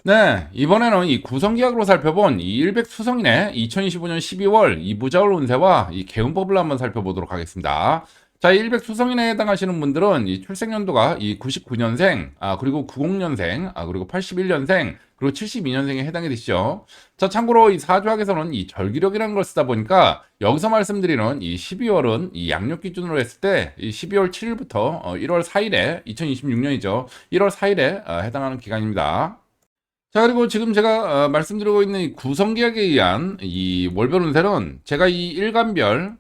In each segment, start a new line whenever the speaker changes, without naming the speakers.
네, 이번에는 이 구성계약으로 살펴본 이 일백 수성인의 2025년 12월 이 무자월 운세와 이 개운법을 한번 살펴보도록 하겠습니다. 자, 이 일백 수성인에 해당하시는 분들은 이 출생연도가 이 99년생, 그리고 90년생, 그리고 81년생, 그리고 72년생에 해당이 되시죠. 자, 참고로 이 사주학에서는 이 절기력이라는 걸 쓰다 보니까 여기서 말씀드리는 이 12월은 이 양력 기준으로 했을 때 이 12월 7일부터 1월 4일에 2026년이죠. 1월 4일에 해당하는 기간입니다. 자, 그리고 지금 제가 말씀드리고 있는 이 구성계약에 의한 이 월별 운세는 제가 이 일간별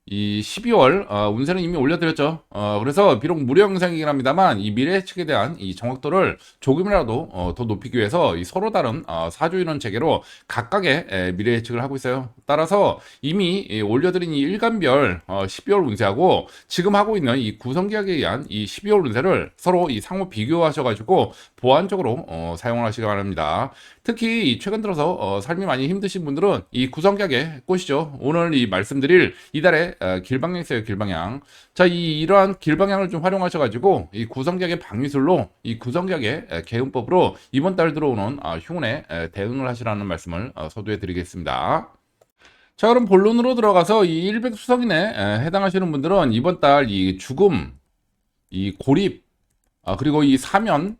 이 12월 운세는 이미 올려드렸죠. 그래서 비록 무료 영상이긴 합니다만 이 미래 예측에 대한 이 정확도를 조금이라도 더 높이기 위해서 이 서로 다른 사주인원 체계로 각각의 미래 예측을 하고 있어요. 따라서 이미 올려드린 이 일간별 12월 운세하고 지금 하고 있는 이 구성계약에 의한 이 12월 운세를 서로 이 상호 비교하셔가지고 보완적으로 사용을 하시기 바랍니다. 특히 최근 들어서 삶이 많이 힘드신 분들은 이 구성계약에 꽂이죠. 오늘 이 말씀드릴 이달의 길방향 있어요. 길방향. 자, 이러한 길방향을 좀 활용하셔가지고 이 구성계약의 방위술로 이 구성계약의 개운법으로 이번 달 들어오는 흉운에 대응을 하시라는 말씀을 서두에 드리겠습니다. 자, 그럼 본론으로 들어가서 이 일백수성인에 해당하시는 분들은 이번 달 이 죽음, 이 고립, 그리고 이 사면,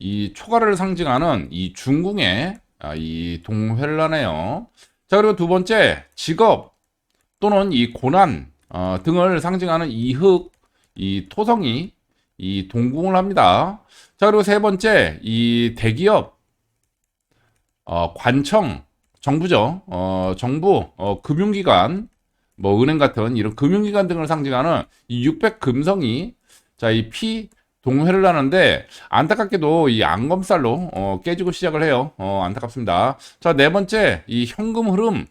이 초가를 상징하는 이 중궁의 이 동회라네요. 자, 그리고 두 번째 직업 또는 이 고난 등을 상징하는 이흙, 이 토성이 이 동궁을 합니다. 자, 그리고 세 번째 이 대기업, 관청, 정부죠. 정부, 금융기관, 뭐 은행 같은 이런 금융기관 등을 상징하는 이 육백 금성이 자, 이 피 동회를 하는데 안타깝게도 이 안검살로 깨지고 시작을 해요. 안타깝습니다. 자, 네 번째 이 현금 흐름을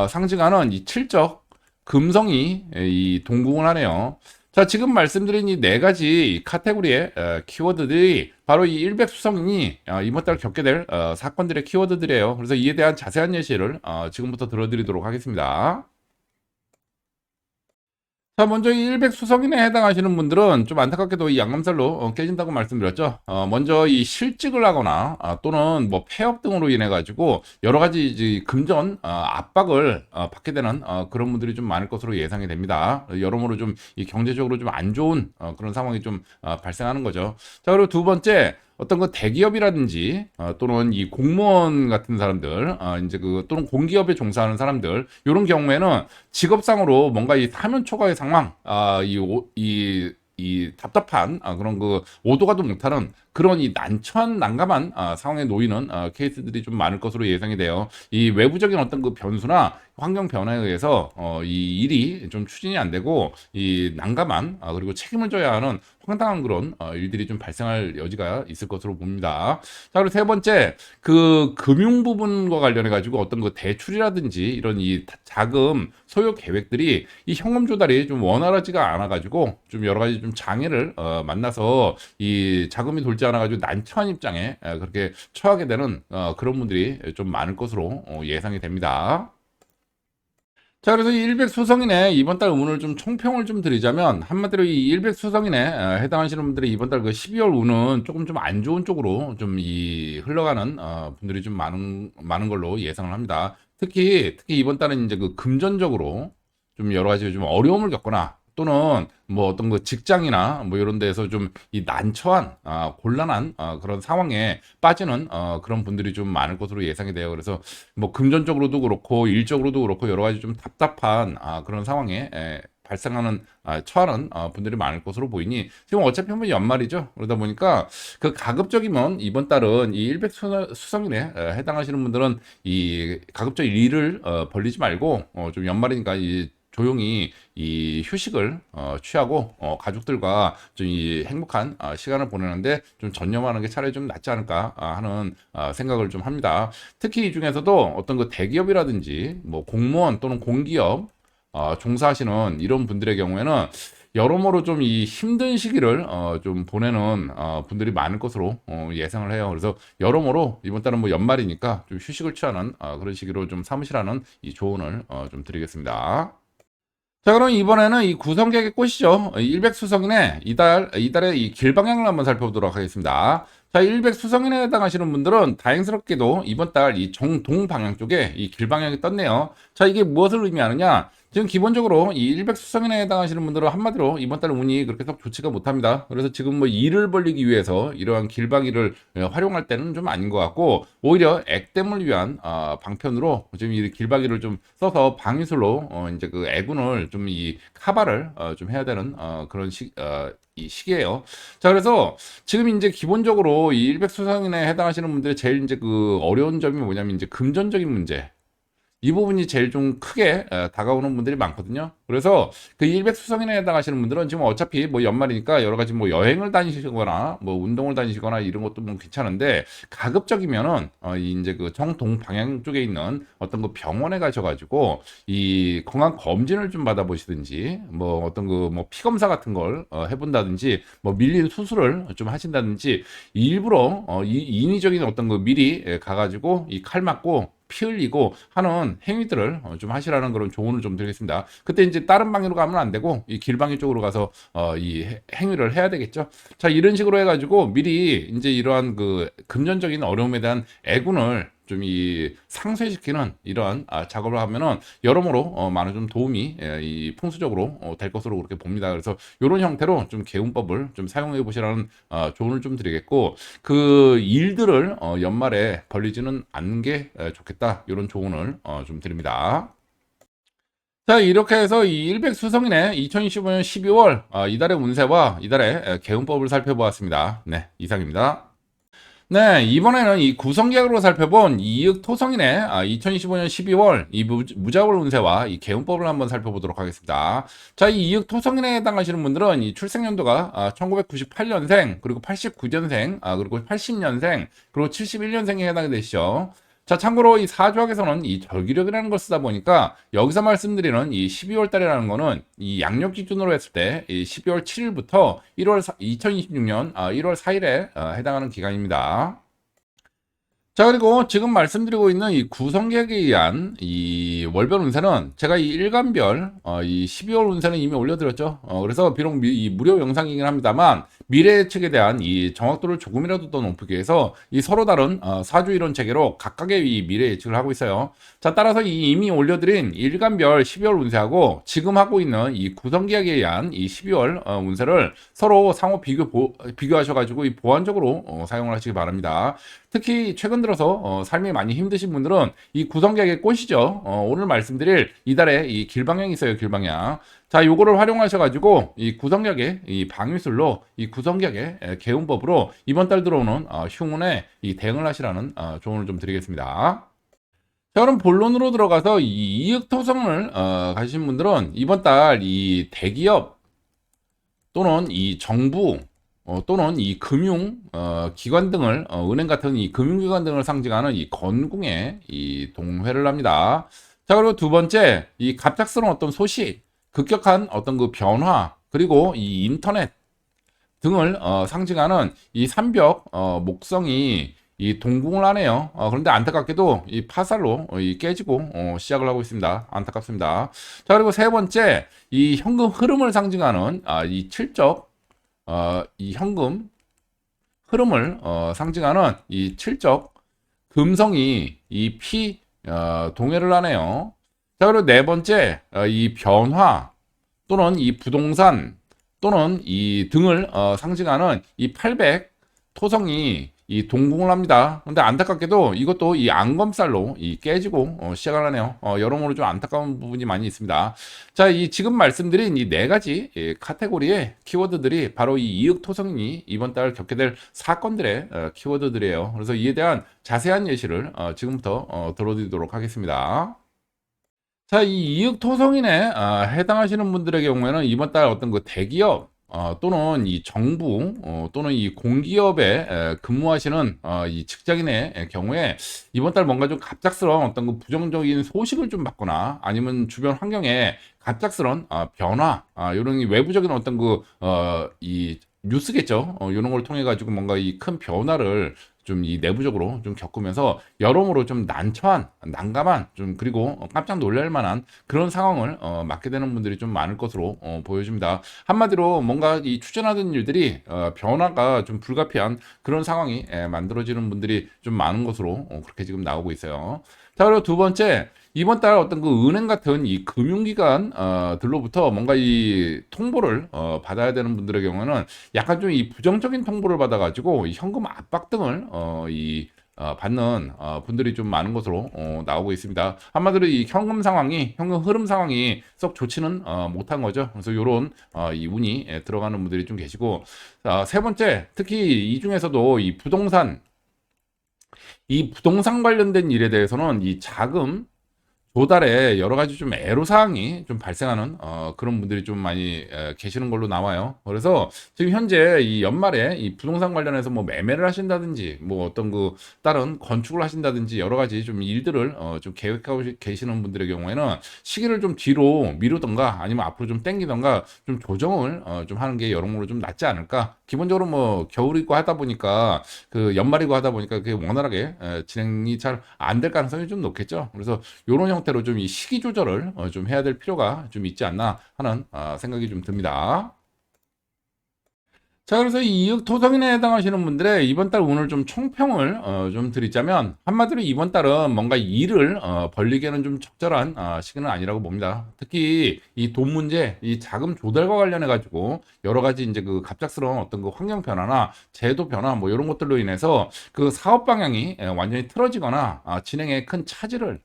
상징하는 이 칠적 금성이 이 동궁을 하네요. 자, 지금 말씀드린 이 네 가지 카테고리의 키워드들이 바로 이 일백수성인이 이번 달 겪게 될 사건들의 키워드들이에요. 그래서 이에 대한 자세한 예시를 지금부터 들어드리도록 하겠습니다. 자, 먼저 이 일백 수성인에 해당하시는 분들은 좀 안타깝게도 이 양감살로 깨진다고 말씀드렸죠. 먼저 이 실직을 하거나 또는 뭐 폐업 등으로 인해 가지고 여러 가지 이제 금전 압박을 받게 되는 그런 분들이 좀 많을 것으로 예상이 됩니다. 여러모로 좀 이 경제적으로 좀 안 좋은 그런 상황이 좀 발생하는 거죠. 자, 그리고 두 번째 어떤 그 대기업이라든지 또는 이 공무원 같은 사람들 이제 그 또는 공기업에 종사하는 사람들 이런 경우에는 직업상으로 뭔가 이 사면 초과의 상황 이 답답한 그런 그 오도 가도 못하는 그런 이 난처한 난감한 상황에 놓이는 케이스들이 좀 많을 것으로 예상이 돼요. 이 외부적인 어떤 그 변수나 환경 변화에 의해서 이 일이 좀 추진이 안 되고 이 난감한 그리고 책임을 져야 하는 황당한 그런 일들이 좀 발생할 여지가 있을 것으로 봅니다. 자, 그리고 세 번째 그 금융 부분과 관련해 가지고 어떤 그 대출이라든지 이런 이 자금 소요 계획들이 이 현금 조달이 좀 원활하지가 않아 가지고 좀 여러 가지 좀 장애를 만나서 이 자금이 돌지 않아 가지고 난처한 입장에 그렇게 처하게 되는 그런 분들이 좀 많을 것으로 예상이 됩니다. 자, 그래서 이 일백 수성인의 이번 달 운을 좀 총평을 좀 드리자면 한마디로 이 일백 수성인에 해당하시는 분들의 이번 달 그 12월 운은 조금 좀 안 좋은 쪽으로 좀 이 흘러가는 분들이 좀 많은 걸로 예상을 합니다. 특히 이번 달은 이제 그 금전적으로 좀 여러 가지 좀 어려움을 겪거나 또는 뭐 어떤 그 직장이나 뭐 이런 데서 좀 이 난처한 곤란한 그런 상황에 빠지는 그런 분들이 좀 많을 것으로 예상이 돼요. 그래서 뭐 금전적으로도 그렇고 일적으로도 그렇고 여러 가지 좀 답답한 그런 상황에 발생하는 처하는 분들이 많을 것으로 보이니 지금 어차피 뭐 연말이죠. 그러다 보니까 그 가급적이면 이번 달은 이 일백 수성인에 해당하시는 분들은 이 가급적 일을 벌리지 말고 좀 연말이니까 이 조용히 이 휴식을 취하고 가족들과 좀 이 행복한 시간을 보내는데 좀 전념하는 게 차라리 좀 낫지 않을까 하는 생각을 좀 합니다. 특히 이 중에서도 어떤 그 대기업이라든지 뭐 공무원 또는 공기업 종사하시는 이런 분들의 경우에는 여러모로 좀 이 힘든 시기를 좀 보내는 분들이 많을 것으로 예상을 해요. 그래서 여러모로 이번 달은 뭐 연말이니까 좀 휴식을 취하는 그런 시기로 좀 삼으시라는 이 조언을 좀 드리겠습니다. 자, 그럼 이번에는 이 구성객의 꽃이죠. 일백수성인의 이달의 이 길방향을 한번 살펴보도록 하겠습니다. 자, 일백수성인에 해당하시는 분들은 다행스럽게도 이번 달 이 정동방향 쪽에 이 길방향이 떴네요. 자, 이게 무엇을 의미하느냐? 지금 기본적으로 이 일백수성인에 해당하시는 분들은 한마디로 이번 달 운이 그렇게 썩 좋지가 못합니다. 그래서 지금 뭐 일을 벌리기 위해서 이러한 길방위를 활용할 때는 좀 아닌 것 같고, 오히려 액땜을 위한 방편으로 지금 이 길방위를 좀 써서 방위술로 이제 그 애군을 좀 이 카바를 좀 해야 되는 그런 이 시기예요. 자, 그래서 지금 이제 기본적으로 이 일백수성인에 해당하시는 분들의 제일 이제 그 어려운 점이 뭐냐면 이제 금전적인 문제. 이 부분이 제일 좀 크게 다가오는 분들이 많거든요. 그래서 그 일백수성인에 해당하시는 분들은 지금 어차피 뭐 연말이니까 여러 가지 뭐 여행을 다니시거나 뭐 운동을 다니시거나 이런 것도 뭐 괜찮은데, 가급적이면은 이제 그 정동 방향 쪽에 있는 어떤 그 병원에 가셔가지고 이 건강 검진을 좀 받아보시든지, 뭐 어떤 그 뭐 피 검사 같은 걸 해본다든지, 뭐 밀린 수술을 좀 하신다든지, 일부러 이 인위적인 어떤 그 미리 가가지고 이 칼 맞고 피 흘리고 하는 행위들을 좀 하시라는 그런 조언을 좀 드리겠습니다. 그때 이제 다른 방향으로 가면 안 되고 이 길방향 쪽으로 가서 이 행위를 해야 되겠죠. 자, 이런 식으로 해가지고 미리 이제 이러한 그 금전적인 어려움에 대한 애군을 좀 이 상쇄시키는 이러한 작업을 하면은 여러모로 많은 좀 도움이 이 풍수적으로 될 것으로 그렇게 봅니다. 그래서 이런 형태로 좀 개운법을 좀 사용해 보시라는 조언을 좀 드리겠고, 그 일들을 연말에 벌리지는 않는 게 좋겠다, 이런 조언을 좀 드립니다. 자, 이렇게 해서 이 일백수성인의 2025년 12월 이달의 운세와 이달의 개운법을 살펴보았습니다. 네, 이상입니다. 네, 이번에는 이 구성계약으로 살펴본 이익토성인의 2025년 12월 이 무자월 운세와 이 개운법을 한번 살펴보도록 하겠습니다. 자, 이 이익토성인에 해당하시는 분들은 이 출생연도가 1998년생, 그리고 89년생, 그리고 80년생, 그리고 71년생에 해당이 되시죠. 자, 참고로 이 사주학에서는 이 절기력이라는 걸 쓰다 보니까 여기서 말씀드리는 이 12월 달이라는 거는 이 양력 기준으로 했을 때 이 12월 7일부터 2026년 1월 4일에 해당하는 기간입니다. 자, 그리고 지금 말씀드리고 있는 이 구성계획에 의한 이 월별 운세는 제가 이 일간별 이 12월 운세는 이미 올려드렸죠. 그래서 비록 이 무료 영상이긴 합니다만, 미래 예측에 대한 이 정확도를 조금이라도 더 높이기 위해서 이 서로 다른 사주 이론 체계로 각각의 이 미래 예측을 하고 있어요. 자, 따라서 이 이미 올려드린 일간별 12월 운세하고 지금 하고 있는 이 구성계획에 의한 이 12월 운세를 서로 상호 비교하셔가지고 이 보완적으로 사용을 하시기 바랍니다. 특히 최근 들어서 삶이 많이 힘드신 분들은 이 구성계획의 꽃이죠. 오늘 말씀드릴 이달에 이 길방향이 있어요. 길방향. 자, 요거를 활용하셔가지고 이 구성격의 이 방위술로 이 구성격의 개운법으로 이번 달 들어오는 흉운에 이 대응을 하시라는 조언을 좀 드리겠습니다. 자, 그럼 본론으로 들어가서 이 이익토성을 가신 분들은 이번 달 이 대기업 또는 이 정부 또는 이 금융 기관 등을 은행 같은 이 금융기관 등을 상징하는 이 건궁에 이 동회를 합니다. 자, 그리고 두 번째, 이 갑작스러운 어떤 소식, 급격한 어떤 그 변화, 그리고 이 인터넷 등을 상징하는 이 삼벽 목성이 이 동궁을 하네요. 그런데 안타깝게도 이 파살로 이 깨지고 시작을 하고 있습니다. 안타깝습니다. 자, 그리고 세 번째, 이 현금 흐름을 상징하는 이 칠적 이 현금 흐름을 상징하는 이 칠적 금성이 이 동해를 하네요. 자, 그리고 네 번째, 이 변화 또는 이 부동산 또는 이 등을 상징하는 이 800 토성이 이 동궁을 합니다. 근데 안타깝게도 이것도 이 안검살로 이 깨지고 시작을 하네요. 여러모로 좀 안타까운 부분이 많이 있습니다. 자, 이 지금 말씀드린 이 네 가지 카테고리의 키워드들이 바로 이 이익 토성이 이번 달 겪게 될 사건들의 키워드들이에요. 그래서 이에 대한 자세한 예시를 지금부터 들어드리도록 하겠습니다. 자, 이 이익 토성인에 해당하시는 분들의 경우에는 이번 달 어떤 그 대기업 또는 이 정부 또는 이 공기업에 근무하시는 이 직장인의 경우에 이번 달 뭔가 좀 갑작스러운 어떤 그 부정적인 소식을 좀 받거나, 아니면 주변 환경에 갑작스러운 변화, 이런 이 외부적인 어떤 그 이 뉴스겠죠. 이런 걸 통해 가지고 뭔가 이 큰 변화를 좀 이 내부적으로 좀 겪으면서 여러모로 좀 난처한, 난감한 좀 그리고 깜짝 놀랄 만한 그런 상황을 맞게 되는 분들이 좀 많을 것으로 보여집니다. 한마디로 뭔가 이 추진하던 일들이 변화가 좀 불가피한 그런 상황이 만들어지는 분들이 좀 많은 것으로 그렇게 지금 나오고 있어요. 자, 그리고 두 번째, 이번 달 어떤 그 은행 같은 이 금융기관 들로부터 뭔가 이 통보를 받아야 되는 분들의 경우는 약간 좀 이 부정적인 통보를 받아가지고 이 현금 압박 등을 받는 분들이 좀 많은 것으로 나오고 있습니다. 한마디로 이 현금 상황이 현금 흐름 상황이 썩 좋지는 못한 거죠. 그래서 요런 이 운이 들어가는 분들이 좀 계시고, 세 번째, 특히 이 중에서도 이 부동산 관련된 일에 대해서는 이 자금 조달에 여러 가지 좀 애로사항이 좀 발생하는 그런 분들이 좀 많이 계시는 걸로 나와요. 그래서 지금 현재 이 연말에 이 부동산 관련해서 뭐 매매를 하신다든지 뭐 어떤 그 다른 건축을 하신다든지 여러 가지 좀 일들을 좀 계획하고 계시는 분들의 경우에는 시기를 좀 뒤로 미루던가 아니면 앞으로 좀 당기던가 좀 조정을 좀 하는 게 여러모로 좀 낫지 않을까. 기본적으로 뭐 겨울이고 하다 보니까 그 연말이고 하다 보니까 그게 원활하게 진행이 잘 안 될 가능성이 좀 높겠죠. 그래서 요런 형태로 좀 이 시기 조절을 좀 해야 될 필요가 좀 있지 않나 하는 생각이 좀 듭니다. 자, 그래서 이 이익 토성인에 해당하시는 분들의 이번 달 운을 좀 총평을 좀 드리자면 한마디로 이번 달은 뭔가 일을 벌리기에는 좀 적절한 시기는 아니라고 봅니다. 특히 이 돈 문제, 이 자금 조달과 관련해 가지고 여러 가지 이제 그 갑작스러운 어떤 그 환경 변화나 제도 변화 뭐 이런 것들로 인해서 그 사업 방향이 완전히 틀어지거나 진행에 큰 차질을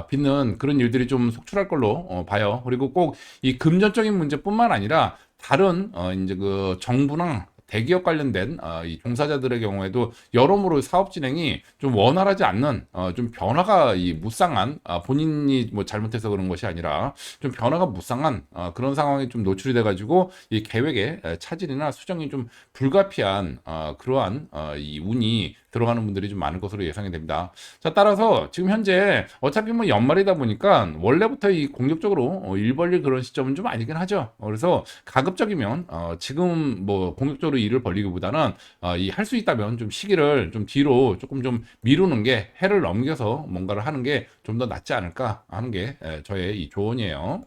빚는 그런 일들이 좀 속출할 걸로 봐요. 그리고 꼭 이 금전적인 문제뿐만 아니라 다른 이제 그 정부나 대기업 관련된 이 종사자들의 경우에도 여러모로 사업 진행이 좀 원활하지 않는 좀 변화가 이 무쌍한 본인이 뭐 잘못해서 그런 것이 아니라 좀 변화가 무쌍한 그런 상황이 좀 노출이 돼가지고 이 계획에 차질이나 수정이 좀 불가피한 그러한 이 운이 들어가는 분들이 좀 많을 것으로 예상이 됩니다. 자, 따라서 지금 현재 어차피 뭐 연말이다 보니까 원래부터 이 공격적으로 일 벌릴 그런 시점은 좀 아니긴 하죠. 그래서 가급적이면 지금 뭐 공격적으로 일을 벌리기보다는 이 할 수 있다면 좀 시기를 좀 뒤로 조금 좀 미루는 게 해를 넘겨서 뭔가를 하는 게 좀 더 낫지 않을까 하는 게 저의 이 조언이에요.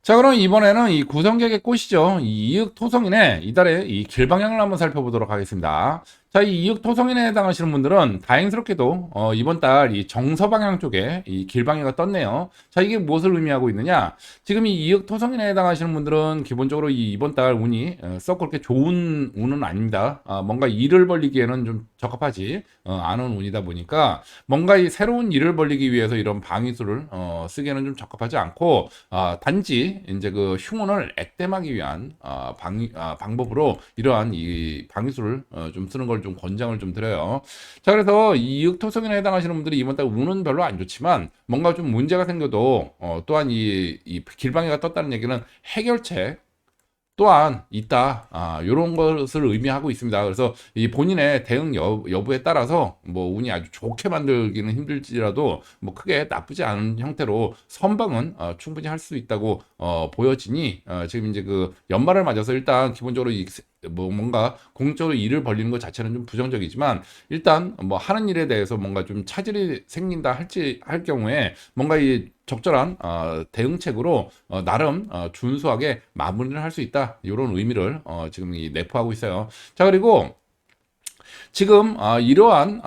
자, 그럼 이번에는 이 구성객의 꽃이죠. 이 이윽 토성인의 이달의 이 길방향을 한번 살펴보도록 하겠습니다. 자, 이 이윽 토성인에 해당하시는 분들은 다행스럽게도 이번 달 이 정서 방향 쪽에 이 길방향가 떴네요. 자, 이게 무엇을 의미하고 있느냐? 지금 이 이윽 토성인에 해당하시는 분들은 기본적으로 이 이번 달 운이 썩 그렇게 좋은 운은 아닙니다. 뭔가 일을 벌리기에는 좀 적합하지 않은 운이다 보니까 뭔가 이 새로운 일을 벌리기 위해서 이런 방위수를 쓰기에는 좀 적합하지 않고 단지 이제 그 흉운을 액땜하기 위한 방법으로 이러한 이 방위수를 좀 쓰는 걸 좀 권장을 좀 드려요. 자, 그래서 이 이흑토성인에 해당하시는 분들이 이번 달 운은 별로 안 좋지만 뭔가 좀 문제가 생겨도 또한 이 길방해가 떴다는 얘기는 해결책 또한 있다. 요런 것을 의미하고 있습니다. 그래서 이 본인의 대응 여부에 따라서 뭐 운이 아주 좋게 만들기는 힘들지라도 뭐 크게 나쁘지 않은 형태로 선방은 충분히 할 수 있다고 보여지니 지금 이제 그 연말을 맞아서 일단 기본적으로 뭐 뭔가 공적으로 일을 벌리는 것 자체는 좀 부정적이지만 일단 뭐 하는 일에 대해서 뭔가 좀 차질이 생긴다 할 경우에 뭔가 이 적절한 대응책으로 나름 준수하게 마무리를 할 수 있다. 이런 의미를 지금 내포하고 있어요. 자, 그리고 지금 이러한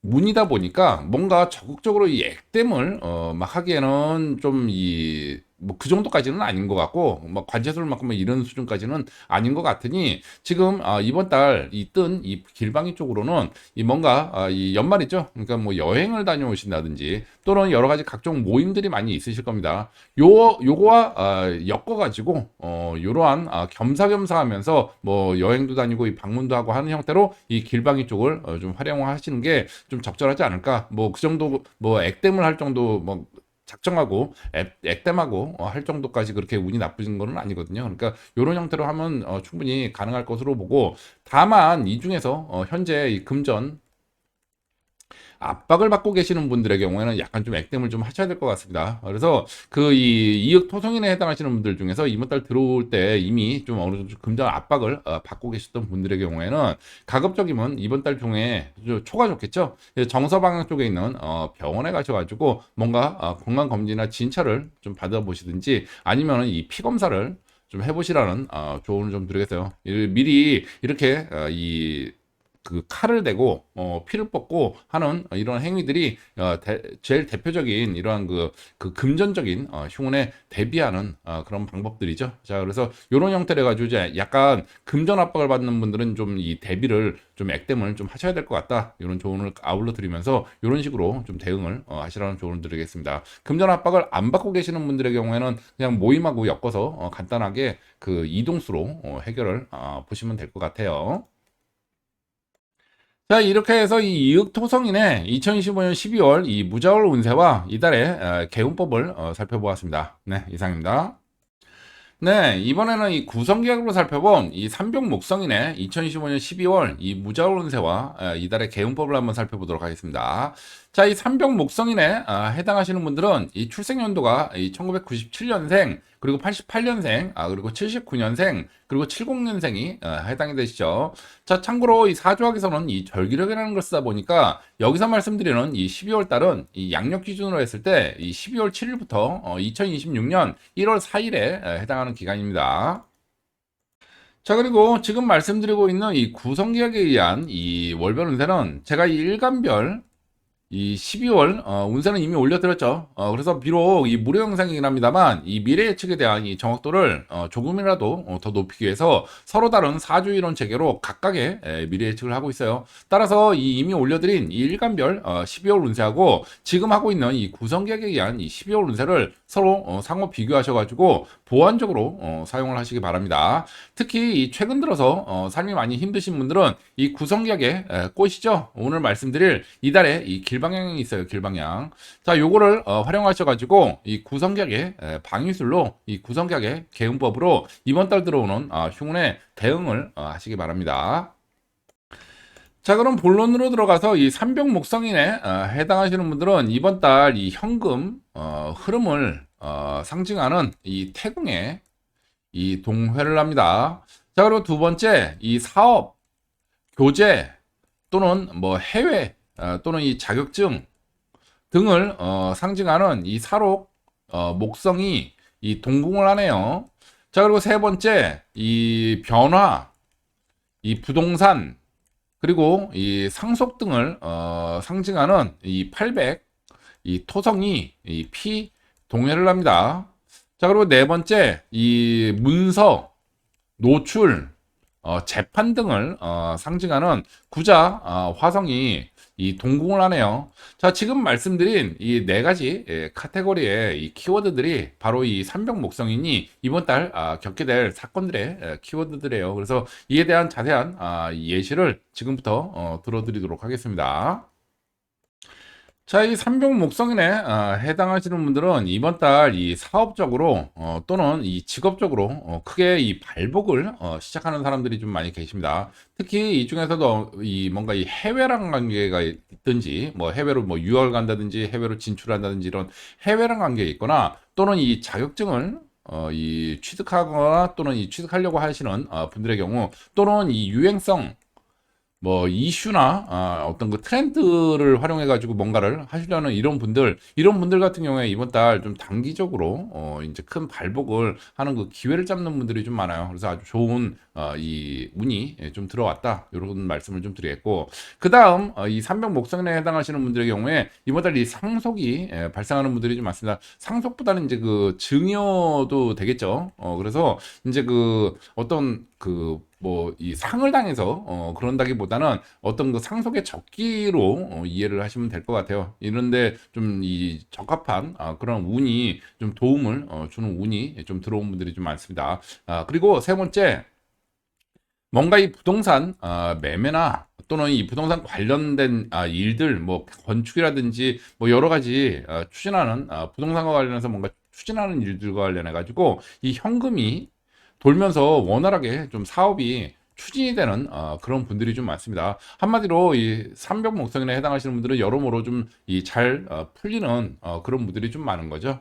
문이다 보니까 뭔가 적극적으로 이 액땜을 막 하기에는 좀 이 뭐 그 정도까지는 아닌 것 같고 뭐 관제술만큼 이런 수준까지는 아닌 것 같으니 지금 이번 달 이 뜬 이 길방이 쪽으로는 이 뭔가 이 연말이죠. 그러니까 뭐 여행을 다녀오신다든지 또는 여러 가지 각종 모임들이 많이 있으실 겁니다. 요거와 엮어 가지고 요러한 겸사겸사 하면서 뭐 여행도 다니고 이 방문도 하고 하는 형태로 이 길방이 쪽을 좀 활용하시는 게 좀 적절하지 않을까? 뭐 그 정도 뭐 액땜을 할 정도 뭐 작정하고 액땜하고 할 정도까지 그렇게 운이 나쁘신 거는 아니거든요. 그러니까 이런 형태로 하면 충분히 가능할 것으로 보고 다만 이 중에서 현재 이 금전 압박을 받고 계시는 분들의 경우에는 약간 좀 액땜을 좀 하셔야 될 것 같습니다. 그래서 그 이 이익 토성인에 해당하시는 분들 중에서 이번 달 들어올 때 이미 좀 어느 정도 금전 압박을 받고 계셨던 분들의 경우에는 가급적이면 이번 달 중에 초가 좋겠죠. 정서 방향 쪽에 있는 병원에 가셔가지고 뭔가 건강 검진이나 진찰을 좀 받아보시든지 아니면은 이 피 검사를 좀 해보시라는 조언을 좀 드리겠어요. 미리 이렇게 이 그 칼을 대고 피를 뽑고 하는 이런 행위들이 제일 대표적인 이러한 그 금전적인 흉운에 대비하는 그런 방법들이죠. 자, 그래서 이런 형태로 해가지고 이제 약간 금전 압박을 받는 분들은 좀 이 대비를 좀 액땜을 좀 하셔야 될 것 같다. 이런 조언을 아울러 드리면서 이런 식으로 좀 대응을 하시라는 조언을 드리겠습니다. 금전 압박을 안 받고 계시는 분들의 경우에는 그냥 모임하고 엮어서 간단하게 그 이동수로 해결을 보시면 될 것 같아요. 자, 이렇게 해서 이 이흑토성인의 2025년 12월 이 무자월 운세와 이달의 개운법을 살펴보았습니다. 네, 이상입니다. 네, 이번에는 이 구성계약으로 살펴본 이 삼병목성인의 2025년 12월 이 무자월 운세와 이달의 개운법을 한번 살펴보도록 하겠습니다. 자, 이 삼병목성인에 해당하시는 분들은 이 출생연도가 이 1997년생, 그리고 88년생, 그리고 79년생, 그리고 70년생이 해당이 되시죠. 자, 참고로 이 사주학에서는 이 절기력이라는 걸 쓰다 보니까 여기서 말씀드리는 이 12월 달은 이 양력 기준으로 했을 때 이 12월 7일부터 2026년 1월 4일에 해당하는 기간입니다. 자, 그리고 지금 말씀드리고 있는 이 구성기약에 의한 이 월별 운세는 제가 이 일간별 이 12월 운세는 이미 올려드렸죠. 그래서 비록 이 무료 영상이긴 합니다만 이 미래 예측에 대한 이 정확도를 조금이라도 더 높이기 위해서 서로 다른 사주이론 체계로 각각의 미래 예측을 하고 있어요. 따라서 이 이미 올려드린 이 일간별 12월 운세하고 지금 하고 있는 이 구성객에 의한 이 12월 운세를 서로 상호 비교하셔가지고 보완적으로 사용을 하시기 바랍니다. 특히 이 최근 들어서 삶이 많이 힘드신 분들은 이 구성객의 꽃이죠. 오늘 말씀드릴 이달의 이 길방향이 있어요. 길방향. 자, 요거를 활용하셔가지고 이 구성객의 방위술로 이 구성객의 개운법으로 이번 달 들어오는 흉운에 대응을 하시기 바랍니다. 자, 그럼 본론으로 들어가서 이 삼병목성인에 해당하시는 분들은 이번 달 이 현금 흐름을 상징하는 이 태궁에 이 동회를 합니다. 자, 그리고 두 번째 이 사업, 교제 또는 뭐 해외 또는 이 자격증 등을 상징하는 이 사록 목성이 이 동궁을 하네요. 자, 그리고 세 번째 이 변화, 이 부동산 그리고 이 상속 등을 상징하는 이 800, 이 토성이 이 피 동해를 합니다. 자, 그리고 네 번째 이 문서, 노출, 재판 등을 상징하는 구자, 화성이 이 동궁을 하네요. 자, 지금 말씀드린 이 네 가지 카테고리의 이 키워드들이 바로 이 삼병목성인이 이번 달 겪게 될 사건들의 키워드들이에요. 그래서 이에 대한 자세한 예시를 지금부터 들어드리도록 하겠습니다. 자, 이 삼병목성인에 해당하시는 분들은 이번 달 이 사업적으로 또는 이 직업적으로 크게 이 발복을 시작하는 사람들이 좀 많이 계십니다. 특히 이 중에서도 이 뭔가 이 해외랑 관계가 있든지 뭐 해외로 뭐 유학을 간다든지 해외로 진출한다든지 이런 해외랑 관계가 있거나 또는 이 자격증을 이 취득하거나 또는 이 취득하려고 하시는 분들의 경우 또는 이 유행성 뭐 이슈나 어떤 그 트렌드를 활용해 가지고 뭔가를 하시려는 이런 분들 같은 경우에 이번 달 좀 단기적으로 이제 큰 발복을 하는 그 기회를 잡는 분들이 좀 많아요. 그래서 아주 좋은 이 운이 좀 들어왔다. 이런 말씀을 좀 드리겠고 그다음 이 삼병 목성에 해당하시는 분들의 경우에 이번 달 이 상속이 발생하는 분들이 좀 많습니다. 상속보다는 이제 그 증여도 되겠죠. 그래서 이제 그 어떤 그 뭐 이 상을 당해서 그런다기보다는 어떤 그 상속의 적기로 이해를 하시면 될 것 같아요. 이런데 좀 이 적합한 그런 운이 좀 도움을 주는 운이 좀 들어온 분들이 좀 많습니다. 그리고 세 번째 뭔가 이 부동산 매매나 또는 이 부동산 관련된 일들 뭐 건축이라든지 뭐 여러 가지 추진하는 부동산과 관련해서 뭔가 추진하는 일들과 관련해 가지고 이 현금이 돌면서 원활하게 좀 사업이 추진이 되는 그런 분들이 좀 많습니다. 한마디로 이 삼벽 목성인에 해당하시는 분들은 여러모로 좀 이 잘 풀리는 그런 분들이 좀 많은 거죠.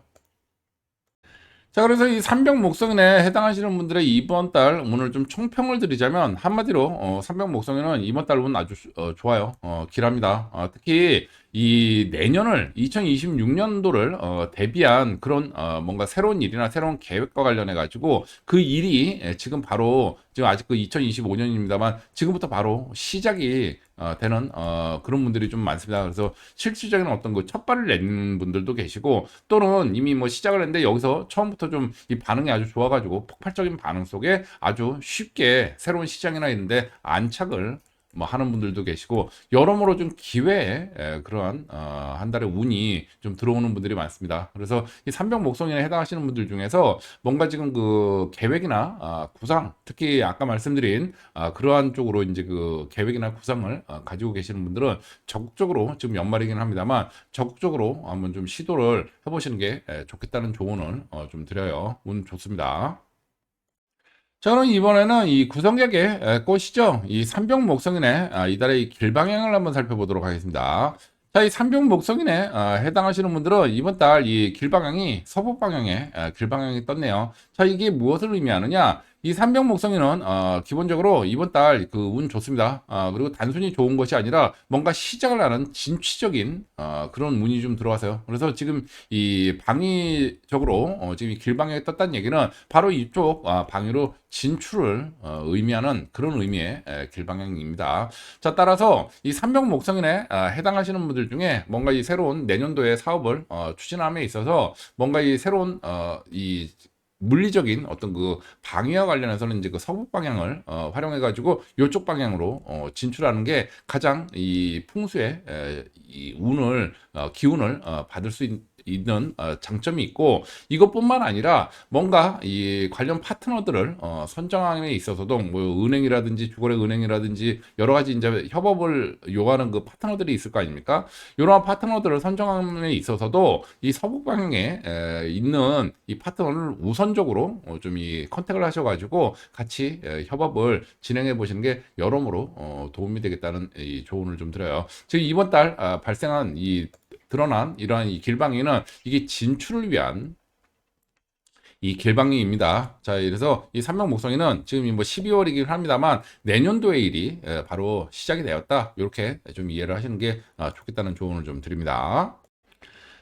자, 그래서 이 삼벽 목성인에 해당하시는 분들의 이번 달 운을 좀 총평을 드리자면 한마디로 삼벽 목성인은 이번 달 운 아주 좋아요. 길합니다. 특히 이 내년을 2026년도를 대비한 그런 뭔가 새로운 일이나 새로운 계획과 관련해 가지고 그 일이 지금 바로 지금 아직 그 2025년입니다만 지금부터 바로 시작이 되는 그런 분들이 좀 많습니다. 그래서 실질적인 어떤 그 첫발을 내는 분들도 계시고 또는 이미 뭐 시작을 했는데 여기서 처음부터 좀 이 반응이 아주 좋아가지고 폭발적인 반응 속에 아주 쉽게 새로운 시장이나 이런데 안착을 뭐 하는 분들도 계시고 여러모로 좀 기회에 그러한 한 달의 운이 좀 들어오는 분들이 많습니다. 그래서 이 삼병 목성인에 해당하시는 분들 중에서 뭔가 지금 그 계획이나 구상, 특히 아까 말씀드린 그러한 쪽으로 이제 그 계획이나 구상을 가지고 계시는 분들은 적극적으로 지금 연말이긴 합니다만 적극적으로 한번 좀 시도를 해보시는 게 좋겠다는 조언을 좀 드려요. 운 좋습니다. 저는 이번에는 이 구성객의 꽃이죠. 이 삼병 목성인의 이달의 이 길방향을 한번 살펴보도록 하겠습니다. 자, 이 삼병 목성인에 해당하시는 분들은 이번 달 이 길방향이 서북 방향에 길방향이 떴네요. 자, 이게 무엇을 의미하느냐? 이 삼병 목성인은 기본적으로 이번 달 그 운 좋습니다. 그리고 단순히 좋은 것이 아니라 뭔가 시작을 하는 진취적인 그런 운이 좀 들어와서요. 그래서 지금 이 방위적으로 지금 이 길방향에 떴다는 얘기는 바로 이쪽 방위로 진출을 의미하는 그런 의미의 길방향입니다. 자, 따라서 이 삼병 목성인에 해당하시는 분들 중에 뭔가 이 새로운 내년도의 사업을 추진함에 있어서 뭔가 이 새로운 이 물리적인 어떤 그 방위와 관련해서는 이제 그 서북 방향을 활용해 가지고 이쪽 방향으로 진출하는 게 가장 이 풍수의 이 운을 기운을 받을 수 있는 장점이 있고 이것뿐만 아니라 뭔가 이 관련 파트너들을 선정함에 있어서도 뭐 은행이라든지 주거래 은행이라든지 여러 가지 이제 협업을 요하는 그 파트너들이 있을 거 아닙니까? 이러한 파트너들을 선정함에 있어서도 이 서북 방향에 있는 이 파트너를 우선적으로 좀 이 컨택을 하셔가지고 같이 협업을 진행해 보시는 게 여러모로 도움이 되겠다는 이 조언을 좀 드려요. 지금 이번 달 발생한 이 드러난 이러한 이 길방위는 이게 진출을 위한 이 길방위입니다. 자, 그래서 이 삼명 목성이는 지금 뭐 12월이긴 합니다만 내년도의 일이 바로 시작이 되었다. 이렇게 좀 이해를 하시는 게 좋겠다는 조언을 좀 드립니다.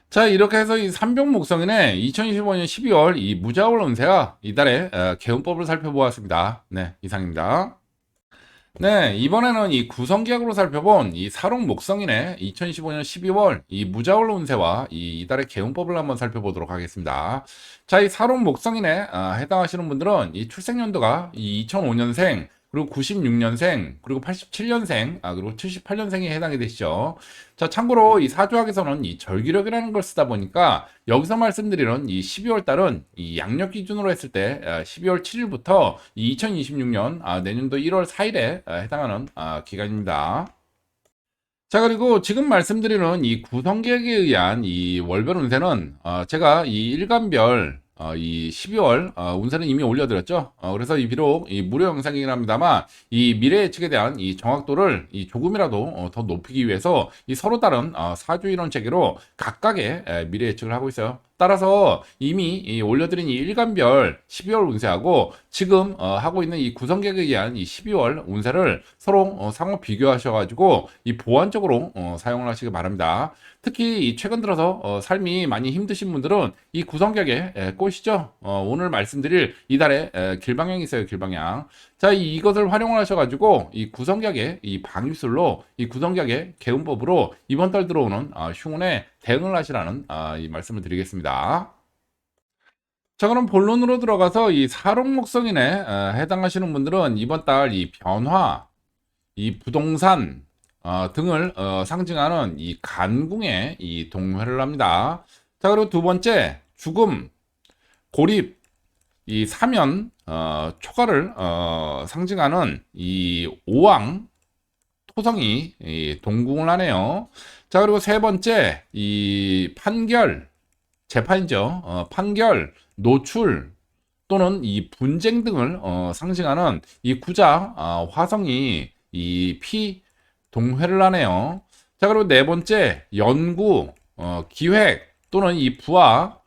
자, 이렇게 해서 이 삼병 목성인의 2025년 12월 이 무자월 운세와 이달의 개운법을 살펴보았습니다. 네, 이상입니다. 네, 이번에는 이 구성기약으로 살펴본 이 사록 목성인의 2015년 12월 이 무자월 운세와 이 이달의 개운법을 한번 살펴보도록 하겠습니다. 자, 이 사록 목성인에 해당하시는 분들은 이 출생연도가 이 2005년생, 그리고 96년생, 그리고 87년생, 그리고 78년생이 해당이 되시죠. 자, 참고로 이 사주학에서는 이 절기력이라는 걸 쓰다 보니까 여기서 말씀드리는 이 12월 달은 이 양력 기준으로 했을 때 12월 7일부터 이 2026년 내년도 1월 4일에 해당하는 기간입니다. 자, 그리고 지금 말씀드리는 이 구성계획에 의한 이 월별 운세는 제가 이 일간별 이 12월 운세는 이미 올려드렸죠. 그래서 이 비록 이 무료 영상이긴 합니다만 이 미래 예측에 대한 이 정확도를 이 조금이라도 더 높이기 위해서 이 서로 다른 사주 이론 체계로 각각의 미래 예측을 하고 있어요. 따라서 이미 이 올려드린 이 일간별 12월 운세하고 지금 하고 있는 이 구성객에 의한 이 12월 운세를 서로 상호 비교하셔가지고 이 보완적으로 사용을 하시기 바랍니다. 특히 이 최근 들어서 삶이 많이 힘드신 분들은 이 구성객의 꽃이죠. 오늘 말씀드릴 이달에 길방향이 있어요. 길방향. 자, 이것을 활용을 하셔가지고 이 구성객의 이 방위술로 이 구성객의 개운법으로 이번 달 들어오는 흉운에 대응을 하시라는 이 말씀을 드리겠습니다. 자, 그럼 본론으로 들어가서 이 사록목성인에 해당하시는 분들은 이번 달 이 변화, 이 부동산 등을 상징하는 이 간궁에 이 동회를 합니다. 자, 그리고 두 번째 죽음, 고립, 이 사면, 초가를 상징하는 이 오왕, 토성이 이 동궁을 하네요. 자, 그리고 세 번째 이 판결, 재판이죠. 판결, 노출, 또는 이 분쟁 등을 상징하는 이 구자 화성이 이 피동회를 하네요. 자, 그리고 네 번째 연구, 기획 또는 이 부하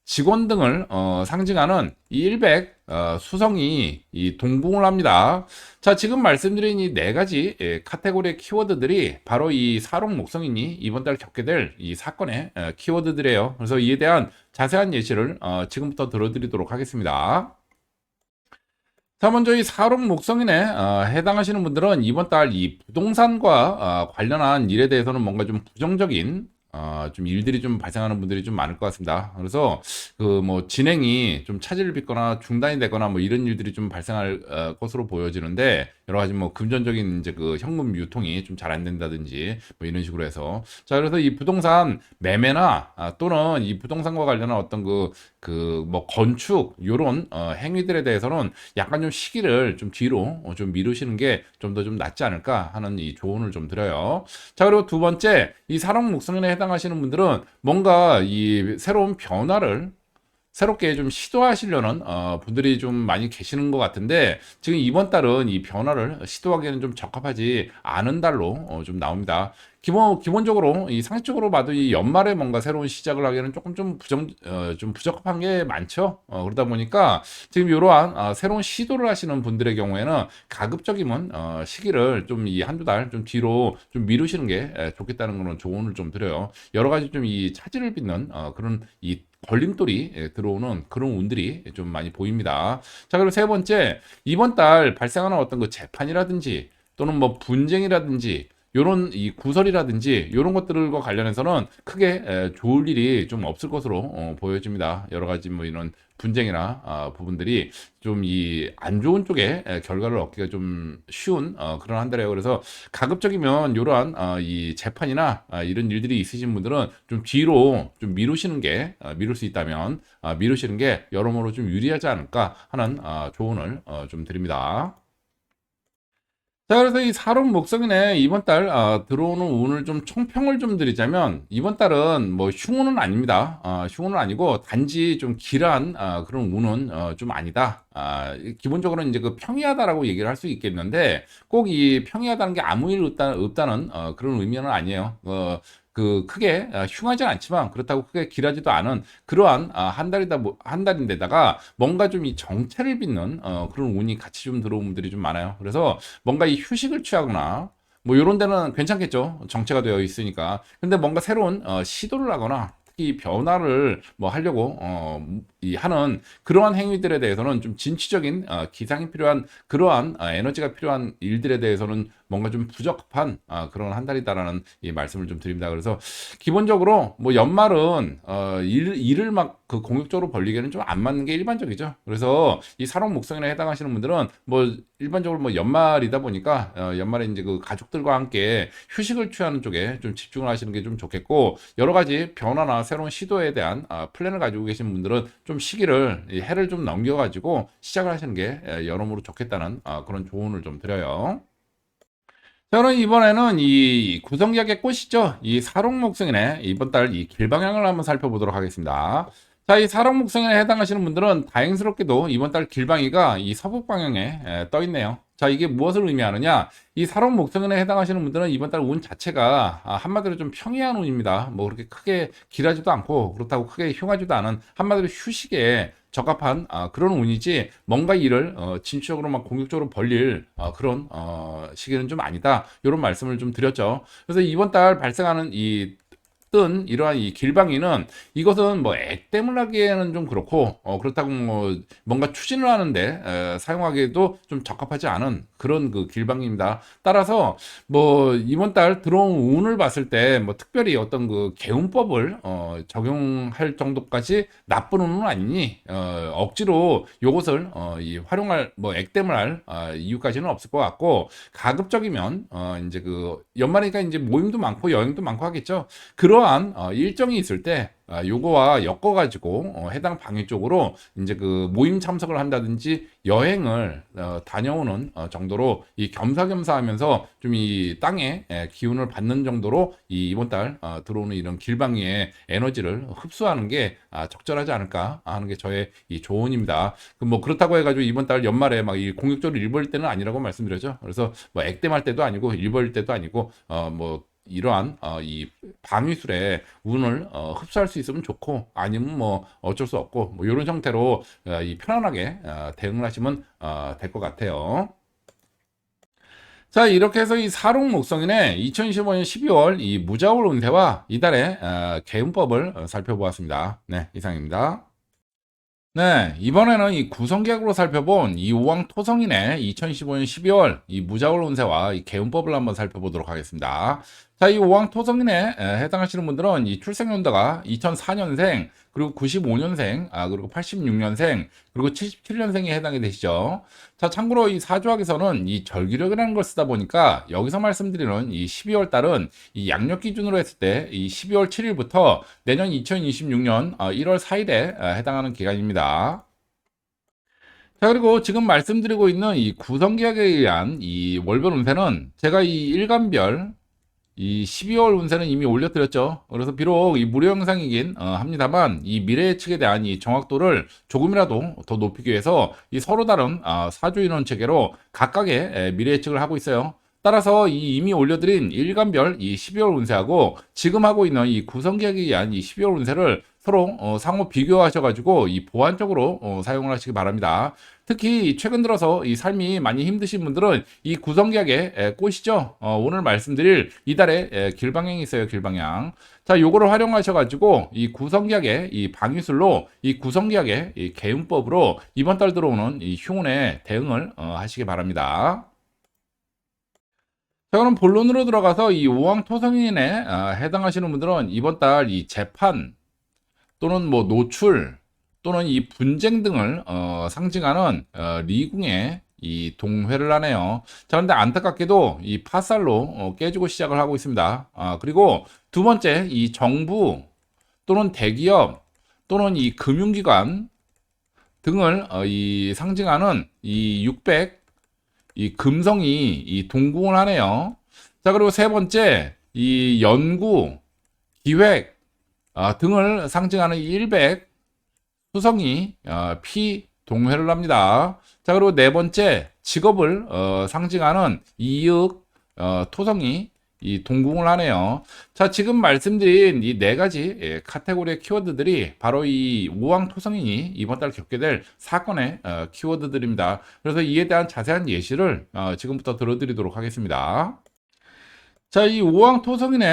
직원 등을 상징하는 이 일백 수성이 이 동봉을 합니다. 자, 지금 말씀드린 이 네 가지 카테고리의 키워드들이 바로 이 사록 목성인이 이번 달 겪게 될 이 사건의 키워드들이에요. 그래서 이에 대한 자세한 예시를 지금부터 들어드리도록 하겠습니다. 자, 먼저 이 사록 목성인에 해당하시는 분들은 이번 달 이 부동산과 관련한 일에 대해서는 뭔가 좀 부정적인 좀 일들이 좀 발생하는 분들이 좀 많을 것 같습니다. 그래서 그 뭐 진행이 좀 차질을 빚거나 중단이 되거나 뭐 이런 일들이 좀 발생할 것으로 보여지는데, 여러 가지 뭐 금전적인 이제 그 현금 유통이 좀 잘 안 된다든지 뭐 이런 식으로 해서, 자, 그래서 이 부동산 매매나 또는 이 부동산과 관련한 어떤 그 뭐 건축 요런 행위들에 대해서는 약간 좀 시기를 좀 뒤로 좀 미루시는 게 좀 더 좀 낫지 않을까 하는 이 조언을 좀 드려요. 자, 그리고 두 번째, 이 사록 목성인에 해당하시는 분들은 뭔가 이 새로운 변화를 새롭게 좀 시도하시려는 분들이 좀 많이 계시는 것 같은데, 지금 이번 달은 이 변화를 시도하기에는 좀 적합하지 않은 달로 좀 나옵니다. 기본적으로 이 상식적으로 봐도 이 연말에 뭔가 새로운 시작을 하기에는 조금 좀 부적합한 게 많죠. 그러다 보니까 지금 이러한 새로운 시도를 하시는 분들의 경우에는 가급적이면 시기를 좀 이 한두 달 좀 뒤로 좀 미루시는 게 좋겠다는 그런 조언을 좀 드려요. 여러 가지 좀 이 차질을 빚는 그런 이 걸림돌이 들어오는 그런 운들이 좀 많이 보입니다. 자, 그리고 세 번째, 이번 달 발생하는 어떤 그 재판이라든지 또는 뭐 분쟁이라든지 요런 이 구설이라든지 요런 것들과 관련해서는 크게 좋을 일이 좀 없을 것으로 보여집니다. 여러 가지 뭐 이런 분쟁이나 부분들이 좀 이 안 좋은 쪽에 결과를 얻기가 좀 쉬운 그런 한 달이에요. 그래서 가급적이면 이러한 이 재판이나 이런 일들이 있으신 분들은 좀 뒤로 좀 미루시는 게 미룰 수 있다면 미루시는 게 여러모로 좀 유리하지 않을까 하는 조언을 좀 드립니다. 자, 그래서 이 사록 목성인에 이번 달 들어오는 운을 좀 총평을 좀 드리자면, 이번 달은 뭐 흉운은 아닙니다. 흉운은 아니고 단지 좀 길한 그런 운은 좀 아니다. 기본적으로 이제 그 평이하다라고 얘기를 할 수 있겠는데, 꼭 이 평이하다는 게 아무 일 없다는 그런 의미는 아니에요. 그 크게 흉하진 않지만 그렇다고 크게 길하지도 않은 그러한 한 달인데다가 뭔가 좀 이 정체를 빚는 그런 운이 같이 좀 들어온 분들이 좀 많아요. 그래서 뭔가 이 휴식을 취하거나 뭐 이런 데는 괜찮겠죠. 정체가 되어 있으니까. 근데 뭔가 새로운 시도를 하거나 특히 변화를 뭐 하려고 이 하는 그러한 행위들에 대해서는 좀 진취적인 기상이 필요한 그러한 에너지가 필요한 일들에 대해서는 뭔가 좀 부적합한 그런 한 달이다라는 이 말씀을 좀 드립니다. 그래서 기본적으로 뭐 연말은 일을 막 그 공격적으로 벌리기에는 좀 안 맞는 게 일반적이죠. 그래서 이 사록 목성에 해당하시는 분들은 뭐 일반적으로 뭐 연말이다 보니까 연말에 이제 그 가족들과 함께 휴식을 취하는 쪽에 좀 집중을 하시는 게 좀 좋겠고, 여러 가지 변화나 새로운 시도에 대한 플랜을 가지고 계신 분들은 좀 시기를 이 해를 좀 넘겨가지고 시작을 하시는 게 여러모로 좋겠다는 그런 조언을 좀 드려요. 저는 이번에는 이 구성약의 꽃이죠. 이 사록목성인의 이번 달 이 길방향을 한번 살펴보도록 하겠습니다. 자, 이 사록목성인에 해당하시는 분들은 다행스럽게도 이번 달 길방위가 이 서북 방향에 떠 있네요. 자, 이게 무엇을 의미하느냐? 이 사록목성인에 해당하시는 분들은 이번 달 운 자체가 한마디로 좀 평이한 운입니다. 뭐 그렇게 크게 길하지도 않고 그렇다고 크게 흉하지도 않은, 한마디로 휴식에 적합한 그런 운이지, 뭔가 일을 진취적으로 막 공격적으로 벌릴 그런 시기는 좀 아니다. 이런 말씀을 좀 드렸죠. 그래서 이번 달 발생하는 이 뜬 이러한 이 길방이는, 이것은 뭐 액땜을 하기에는 좀 그렇고 그렇다고 뭐 뭔가 추진을 하는데 사용하기에도 좀 적합하지 않은 그런 그 길방입니다. 따라서 뭐 이번 달 들어온 운을 봤을 때 뭐 특별히 어떤 그 개운법을 적용할 정도까지 나쁜 운은 아니니 억지로 요것을 이 활용할 뭐 액땜을 할 이유까지는 없을 것 같고, 가급적이면 이제 그 연말이니까 이제 모임도 많고 여행도 많고 하겠죠. 그러한 일정이 있을 때 요거와 엮어가지고 해당 방위 쪽으로 이제 그 모임 참석을 한다든지 여행을 다녀오는 정도로 이 겸사겸사하면서 좀 이 땅의 기운을 받는 정도로 이번 달 들어오는 이런 길방위의 에너지를 흡수하는 게 적절하지 않을까 하는 게 저의 이 조언입니다. 뭐 그렇다고 해가지고 이번 달 연말에 막 이 공격적으로 일벌 때는 아니라고 말씀드렸죠. 그래서 뭐 액땜할 때도 아니고 일벌 때도 아니고 뭐 이러한 이 방위술의 운을 흡수할 수 있으면 좋고 아니면 뭐 어쩔 수 없고 뭐 이런 형태로 이 편안하게 대응을 하시면 될 것 같아요. 자, 이렇게 해서 이 사록 목성인의 2025년 12월 이 무자월 운세와 이달의 개운법을 살펴보았습니다. 네, 이상입니다. 네, 이번에는 이 구성계약으로 살펴본 이 우왕 토성인의 2015년 12월 이 무자월 운세와 이 개운법을 한번 살펴보도록 하겠습니다. 자, 이 우왕 토성인에 해당하시는 분들은 이 출생 연도가 2004년생, 그리고 95년생, 그리고 86년생, 그리고 77년생에 해당이 되시죠. 자, 참고로 이 사주학에서는 이 절기력이라는 걸 쓰다 보니까 여기서 말씀드리는 이 12월 달은 이 양력 기준으로 했을 때 이 12월 7일부터 내년 2026년 1월 4일에 해당하는 기간입니다. 자, 그리고 지금 말씀드리고 있는 이 구성계약에 의한 이 월별 운세는 제가 이 일간별 이 12월 운세는 이미 올려드렸죠. 그래서 비록 이 무료 영상이긴 합니다만 이 미래 예측에 대한 이 정확도를 조금이라도 더 높이기 위해서 이 서로 다른 사주인원 체계로 각각의 미래 예측을 하고 있어요. 따라서 이 이미 올려드린 일간별 이 12월 운세하고 지금 하고 있는 이 구성계약에 의한 이 12월 운세를 서로 상호 비교하셔가지고 이 보완적으로 사용을 하시기 바랍니다. 특히 최근 들어서 이 삶이 많이 힘드신 분들은 이 구성계약에 꼬시죠. 오늘 말씀드릴 이달에 길방향이 있어요. 길방향. 자, 요거를 활용하셔가지고 이 구성계약의 이 방위술로 이 구성계약의 이 개운법으로 이번 달 들어오는 이 흉운에 대응을 하시기 바랍니다. 자, 그럼 본론으로 들어가서 이 오왕토성인에 해당하시는 분들은 이번 달 이 재판 또는 뭐 노출 또는 이 분쟁 등을 상징하는 리궁에 이 동회를 하네요. 자, 근데 안타깝게도 이 파살로 깨지고 시작을 하고 있습니다. 그리고 두 번째 이 정부 또는 대기업 또는 이 금융기관 등을 이 상징하는 이 600 이 금성이 이 동궁을 하네요. 자, 그리고 세 번째 이 연구, 기획 등을 상징하는 이 100 수성이 피 동회를 합니다. 자, 그리고 네 번째 직업을 상징하는 이익 토성이 이 동궁을 하네요. 자, 지금 말씀드린 이 네 가지 카테고리의 키워드들이 바로 이 우왕 토성인이 이번 달 겪게 될 사건의 키워드들입니다. 그래서 이에 대한 자세한 예시를 지금부터 들어드리도록 하겠습니다. 자, 이 우왕 토성인에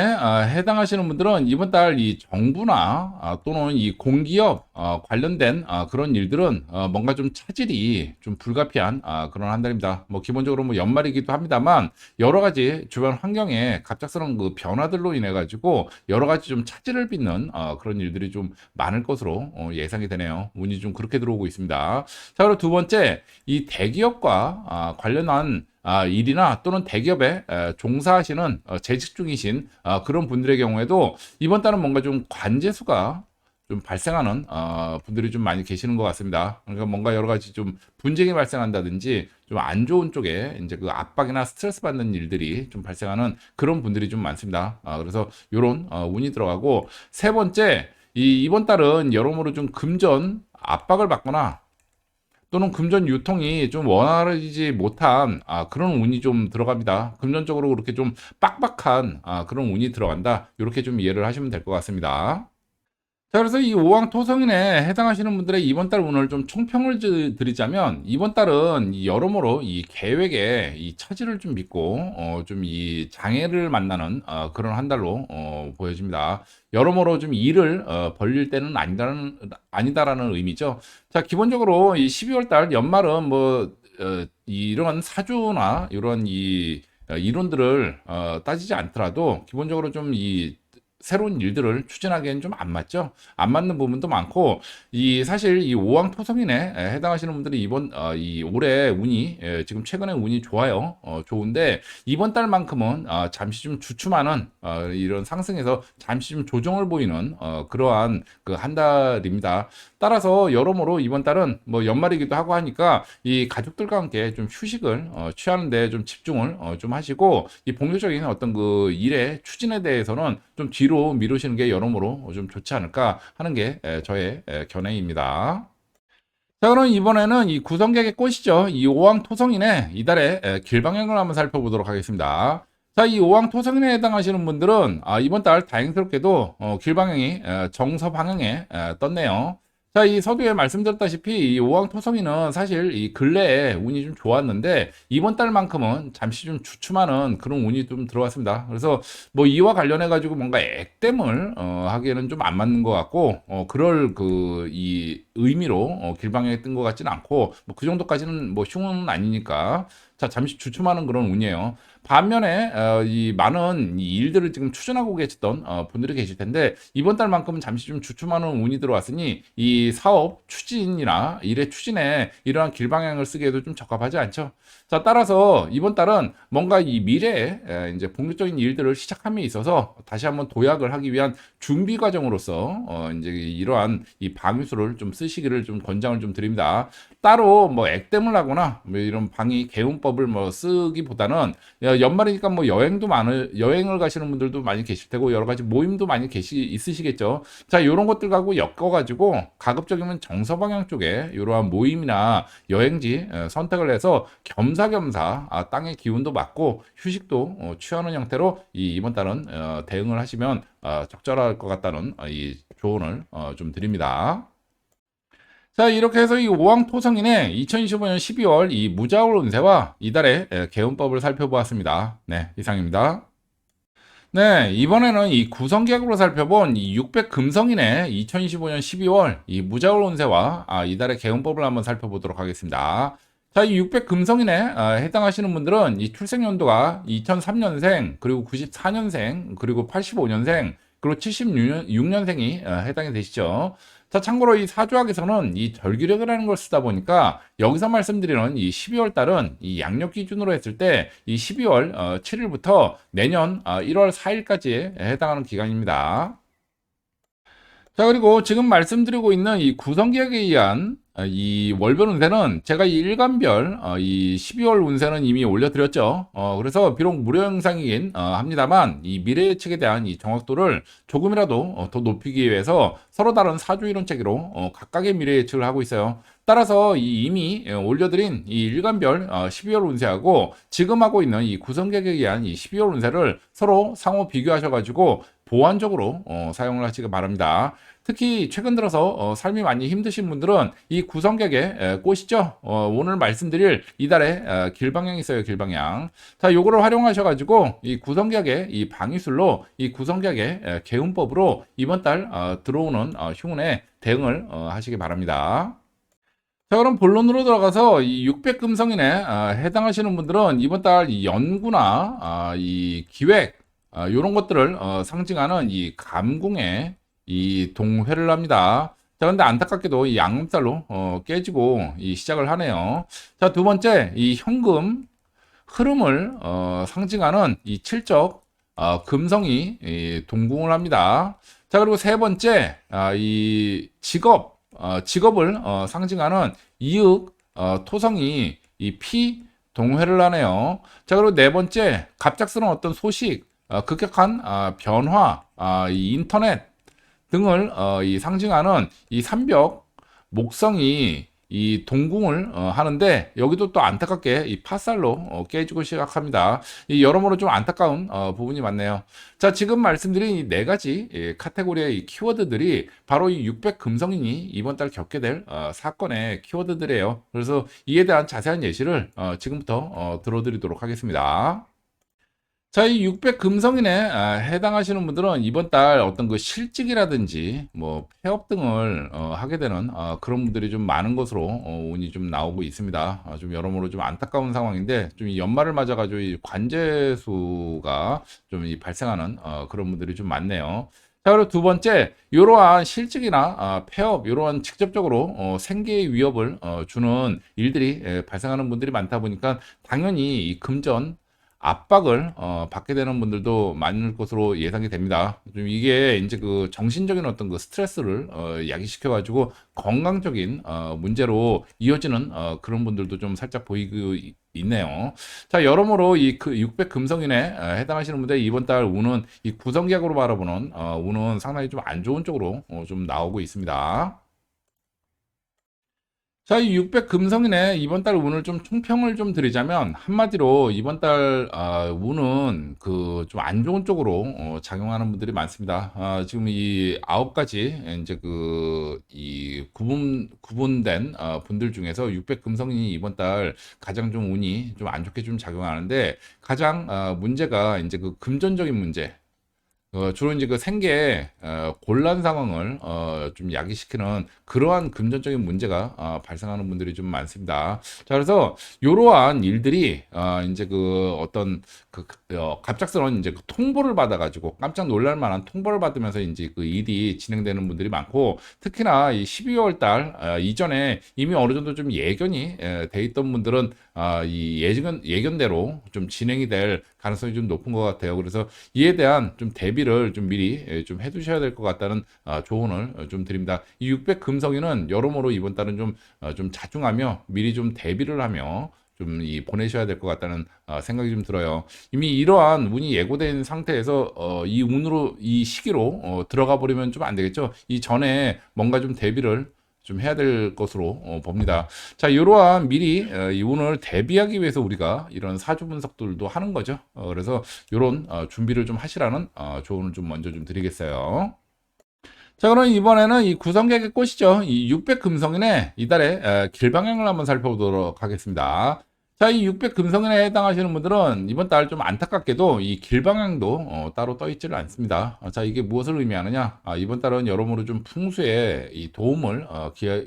해당하시는 분들은 이번 달 이 정부나 또는 이 공기업 관련된 그런 일들은 뭔가 좀 차질이 좀 불가피한 그런 한 달입니다. 뭐 기본적으로 뭐 연말이기도 합니다만 여러 가지 주변 환경에 갑작스러운 그 변화들로 인해 가지고 여러 가지 좀 차질을 빚는 그런 일들이 좀 많을 것으로 예상이 되네요. 운이 좀 그렇게 들어오고 있습니다. 자, 그리고 두 번째 이 대기업과 관련한 일이나 또는 대기업에 종사하시는 재직 중이신 그런 분들의 경우에도 이번 달은 뭔가 좀 관제수가 좀 발생하는 분들이 좀 많이 계시는 것 같습니다. 그러니까 뭔가 여러 가지 좀 분쟁이 발생한다든지 좀 안 좋은 쪽에 이제 그 압박이나 스트레스 받는 일들이 좀 발생하는 그런 분들이 좀 많습니다. 그래서 요런 운이 들어가고 세 번째 이번 달은 여러모로 좀 금전 압박을 받거나 또는 금전 유통이 좀 원활하지 못한 그런 운이 좀 들어갑니다. 금전적으로 그렇게 좀 빡빡한 그런 운이 들어간다. 이렇게 좀 이해를 하시면 될 것 같습니다. 자, 그래서 이 오왕 토성인에 해당하시는 분들의 이번 달 운을 좀 총평을 드리자면 이번 달은 여러모로 이 계획에 이 차질을 좀 빚고 좀 이 장애를 만나는 그런 한 달로 보여집니다. 여러모로 좀 일을 벌릴 때는 아니다라는 의미죠. 자, 기본적으로 이 12월 달 연말은 뭐 이런 사주나 이런 이 이론들을 따지지 않더라도 기본적으로 좀이 새로운 일들을 추진하기엔 좀 안 맞죠. 안 맞는 부분도 많고 이 사실 이 오왕토성인에 해당하시는 분들이 이번 이 올해 운이 지금 최근에 운이 좋아요. 좋은데 이번 달만큼은 잠시 좀 주춤하는 이런 상승에서 잠시 좀 조정을 보이는 그러한 그 한 달입니다. 따라서 여러모로 이번 달은 뭐 연말이기도 하고 하니까 이 가족들과 함께 좀 휴식을 취하는데 좀 집중을 좀 하시고 이 본격적인 어떤 그 일의 추진에 대해서는 좀 뒤로 미루시는 게 여러모로 좀 좋지 않을까 하는 게 저의 견해입니다. 자, 그럼 이번에는 이 구성객의 꽃이죠. 이 오왕토성인의 이달의 길방향을 한번 살펴보도록 하겠습니다. 자, 이 오왕토성인에 해당하시는 분들은 이번 달 다행스럽게도 길방향이 정서 방향에 떴네요. 자, 이 서두에 말씀드렸다시피 이 오왕토성인은 사실 이 근래에 운이 좀 좋았는데 이번 달만큼은 잠시 좀 주춤하는 그런 운이 좀 들어왔습니다. 그래서 뭐 이와 관련해 가지고 뭔가 액땜을 하기에는 좀 안 맞는 것 같고 그럴 그 이 의미로 길방향에 뜬 것 같지는 않고 뭐 그 정도까지는 뭐 흉은 아니니까 자 잠시 주춤하는 그런 운이에요. 반면에 이 많은 이 일들을 지금 추진하고 계시던 분들이 계실 텐데 이번 달만큼은 잠시 좀 주춤하는 운이 들어왔으니 이 사업 추진이나 일의 추진에 이러한 길방향을 쓰기에도 좀 적합하지 않죠. 자, 따라서 이번 달은 뭔가 이 미래에 이제 본격적인 일들을 시작함에 있어서 다시 한번 도약을 하기 위한 준비 과정으로서 이제 이러한 이 방위수를 좀 쓰시기를 좀 권장을 좀 드립니다. 따로 뭐 액땜을 하거나 뭐 이런 방위 개운법을 뭐 쓰기보다는 연말이니까 뭐 여행을 가시는 분들도 많이 계실 테고 여러 가지 모임도 많이 있으시겠죠. 자, 이런 것들 갖고 엮어가지고 가급적이면 정서 방향 쪽에 이러한 모임이나 여행지 선택을 해서 겸사겸사 땅의 기운도 맞고 휴식도 취하는 형태로 이번 달은 대응을 하시면 적절할 것 같다는 이 조언을 좀 드립니다. 자, 이렇게 해서 이 오왕토성인의 2025년 12월 이 무자월 운세와 이달의 개운법을 살펴보았습니다. 네, 이상입니다. 네, 이번에는 이 구성객으로 살펴본 이 600금성인의 2025년 12월 이 무자월 운세와 이달의 개운법을 한번 살펴보도록 하겠습니다. 자, 이 600금성인에 해당하시는 분들은 이 출생연도가 2003년생, 그리고 94년생, 그리고 85년생, 그리고 76년생이 해당이 되시죠. 자, 참고로 이 사주학에서는 이 절기력이라는 걸 쓰다 보니까 여기서 말씀드리는 이 12월 달은 이 양력 기준으로 했을 때 이 12월 7일부터 내년 1월 4일까지에 해당하는 기간입니다. 자, 그리고 지금 말씀드리고 있는 이 구성기획에 의한 이 월별 운세는 제가 이 일간별 이 12월 운세는 이미 올려드렸죠. 그래서 비록 무료 영상이긴 합니다만 이 미래 예측에 대한 이 정확도를 조금이라도 더 높이기 위해서 서로 다른 사주 이론 체계로 각각의 미래 예측을 하고 있어요. 따라서 이미 올려드린 이 일간별 12월 운세하고 지금 하고 있는 이 구성객에 의한 이 12월 운세를 서로 상호 비교하셔가지고 보완적으로 사용을 하시기 바랍니다. 특히 최근 들어서 삶이 많이 힘드신 분들은 이 구성객의 꽃이죠. 오늘 말씀드릴 이달에 길방향이 있어요. 길방향. 자, 요거를 활용하셔가지고 이 구성객의 이 방위술로 이 구성객의 개운법으로 이번 달 들어오는 흉운에 대응을 하시기 바랍니다. 자, 그럼 본론으로 들어가서 이 600금성인에 해당하시는 분들은 이번 달 이 연구나 이 기획 이런 것들을 상징하는 이 감궁에 이 동회를 합니다. 자, 근데 안타깝게도 이 양음살로 깨지고 이 시작을 하네요. 자, 두 번째 이 현금 흐름을 상징하는 이 칠적 금성이 이 동궁을 합니다. 자, 그리고 세 번째 이 직업을 상징하는 이윽 토성이 이 피 동회를 하네요. 자, 그리고 네 번째 갑작스러운 어떤 소식, 급격한 변화, 이 인터넷 등을 이 상징하는 이 삼벽 목성이 이 동궁을 하는데 여기도 또 안타깝게 이 파살로 깨지고 시작합니다. 이 여러모로 좀 안타까운 부분이 많네요. 자, 지금 말씀드린 이 네 가지 카테고리의 이 키워드들이 바로 이 600 금성인이 이번 달 겪게 될 사건의 키워드들이에요. 그래서 이에 대한 자세한 예시를 지금부터 들어드리도록 하겠습니다. 자, 이 600 금성인에 해당하시는 분들은 이번 달 어떤 그 실직이라든지 뭐 폐업 등을 하게 되는 그런 분들이 좀 많은 것으로 운이 좀 나오고 있습니다. 좀 여러모로 좀 안타까운 상황인데 좀 이 연말을 맞아가지고 이 관제수가 좀 이 발생하는 그런 분들이 좀 많네요. 자, 그리고 두 번째, 이러한 실직이나 폐업, 이러한 직접적으로 생계의 위협을 주는 일들이 발생하는 분들이 많다 보니까 당연히 이 금전 압박을 받게 되는 분들도 많을 것으로 예상이 됩니다. 좀 이게 이제 그 정신적인 어떤 그 스트레스를 야기시켜 가지고 건강적인 문제로 이어지는 그런 분들도 좀 살짝 보이고 있네요. 자, 여러모로 이 그 600 금성인에 해당하시는 분들 이번 달 운은 이 구성계약으로 바라보는 운은 상당히 좀 안 좋은 쪽으로 좀 나오고 있습니다. 자, 이 600 금성인의 이번 달 운을 좀 총평을 좀 드리자면 한마디로 이번 달 운은 그 좀 안 좋은 쪽으로 작용하는 분들이 많습니다. 지금 이 9가지 이제 그 이 구분된 분들 중에서 600 금성인이 이번 달 가장 좀 운이 좀 안 좋게 좀 작용하는데 가장 문제가 이제 그 금전적인 문제 주로 이제 그 생계에 곤란 상황을 좀 야기시키는 그러한 금전적인 문제가 발생하는 분들이 좀 많습니다. 자, 그래서 이러한 일들이 이제 그 어떤 갑작스러운 이제 그 통보를 받아가지고 깜짝 놀랄 만한 통보를 받으면서 이제 그 일이 진행되는 분들이 많고 특히나 이 12월 달 이전에 이미 어느 정도 좀 예견이 돼 있던 분들은 이 예견대로 좀 진행이 될 가능성이 좀 높은 것 같아요. 그래서 이에 대한 좀 대비를 좀 미리 좀 해두셔야 될 것 같다는 조언을 좀 드립니다. 이 600 금성인은 여러모로 이번 달은 좀 자중하며 미리 좀 대비를 하며 좀 이 보내셔야 될 것 같다는 생각이 좀 들어요. 이미 이러한 운이 예고된 상태에서 이 운으로 이 시기로 들어가 버리면 좀 안 되겠죠. 이 전에 뭔가 좀 대비를 좀 해야 될 것으로 봅니다. 자, 이러한 미리 이 운을 대비하기 위해서 우리가 이런 사주 분석들도 하는 거죠. 그래서 이런 준비를 좀 하시라는 조언을 좀 먼저 좀 드리겠어요. 자, 그럼 이번에는 이 구성객의 꽃이죠. 이 600 금성인의 이달의 길방향을 한번 살펴보도록 하겠습니다. 자, 이 600 금성인에 해당하시는 분들은 이번 달 좀 안타깝게도 이 길방향도 따로 떠 있지를 않습니다. 자, 이게 무엇을 의미하느냐? 이번 달은 여러모로 좀 풍수에 이 도움을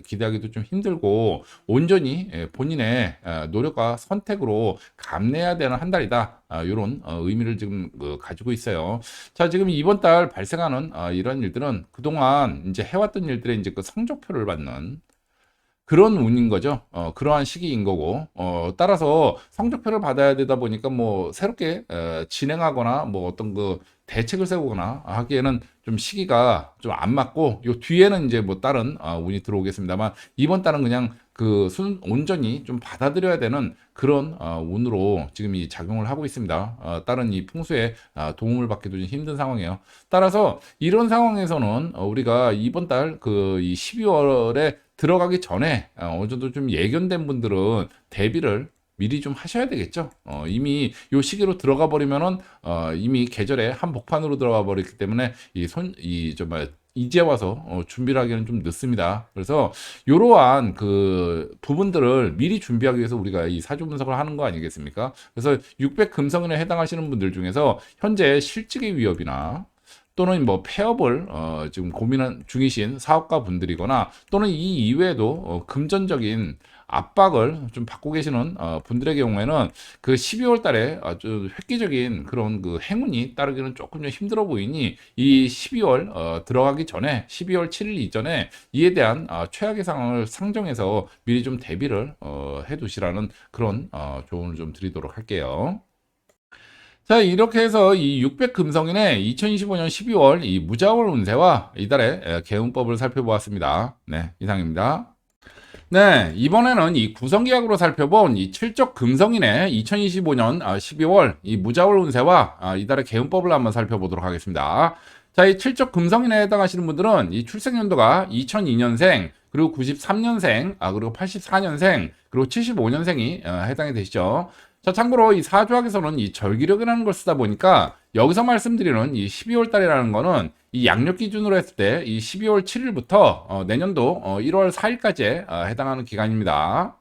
기대하기도 좀 힘들고 온전히 본인의 노력과 선택으로 감내해야 되는 한 달이다. 이런 의미를 지금 가지고 있어요. 자, 지금 이번 달 발생하는 이런 일들은 그동안 이제 해왔던 일들의 이제 그 성적표를 받는 그런 운인 거죠. 그러한 시기인 거고, 따라서 성적표를 받아야 되다 보니까 뭐 새롭게 진행하거나 뭐 어떤 그 대책을 세우거나 하기에는 좀 시기가 좀 안 맞고, 요 뒤에는 이제 뭐 다른 운이 들어오겠습니다만, 이번 달은 그냥 그 온전히 좀 받아들여야 되는 그런 운으로 지금 이 작용을 하고 있습니다. 다른 이 풍수에 도움을 받기도 좀 힘든 상황이에요. 따라서 이런 상황에서는 우리가 이번 달 그 이 12월에 들어가기 전에 어느 정도 좀 예견된 분들은 대비를 미리 좀 하셔야 되겠죠. 이미 요 시기로 들어가 버리면은 이미 계절에 한복판으로 들어가 버렸기 때문에 이 정말 이제 와서 준비를 하기는 좀 늦습니다. 그래서 이러한 그 부분들을 미리 준비하기 위해서 우리가 이 사주 분석을 하는 거 아니겠습니까? 그래서 600 금성인에 해당하시는 분들 중에서 현재 실직의 위협이나 또는 뭐 폐업을 지금 고민 중이신 사업가 분들이거나 또는 이 이외에도 금전적인 압박을 좀 받고 계시는 분들의 경우에는 그 12월 달에 아주 획기적인 그런 그 행운이 따르기는 조금 좀 힘들어 보이니 이 12월 들어가기 전에 12월 7일 이전에 이에 대한 최악의 상황을 상정해서 미리 좀 대비를 해 두시라는 그런 조언을 좀 드리도록 할게요. 자, 이렇게 해서 이 600 금성인의 2025년 12월 이 무자월 운세와 이달의 개운법을 살펴보았습니다. 네, 이상입니다. 네, 이번에는 이 구성계약으로 살펴본 이 칠적 금성인의 2025년 12월 이 무자월 운세와 이달의 개운법을 한번 살펴보도록 하겠습니다. 자, 이 칠적 금성인에 해당하시는 분들은 이 출생연도가 2002년생, 그리고 93년생, 그리고 84년생, 그리고 75년생이 해당이 되시죠. 자, 참고로 이 사주학에서는 이 절기력이라는 걸 쓰다 보니까 여기서 말씀드리는 이 12월 달이라는 거는 이 양력 기준으로 했을 때 이 12월 7일부터 내년도 1월 4일까지 해당하는 기간입니다.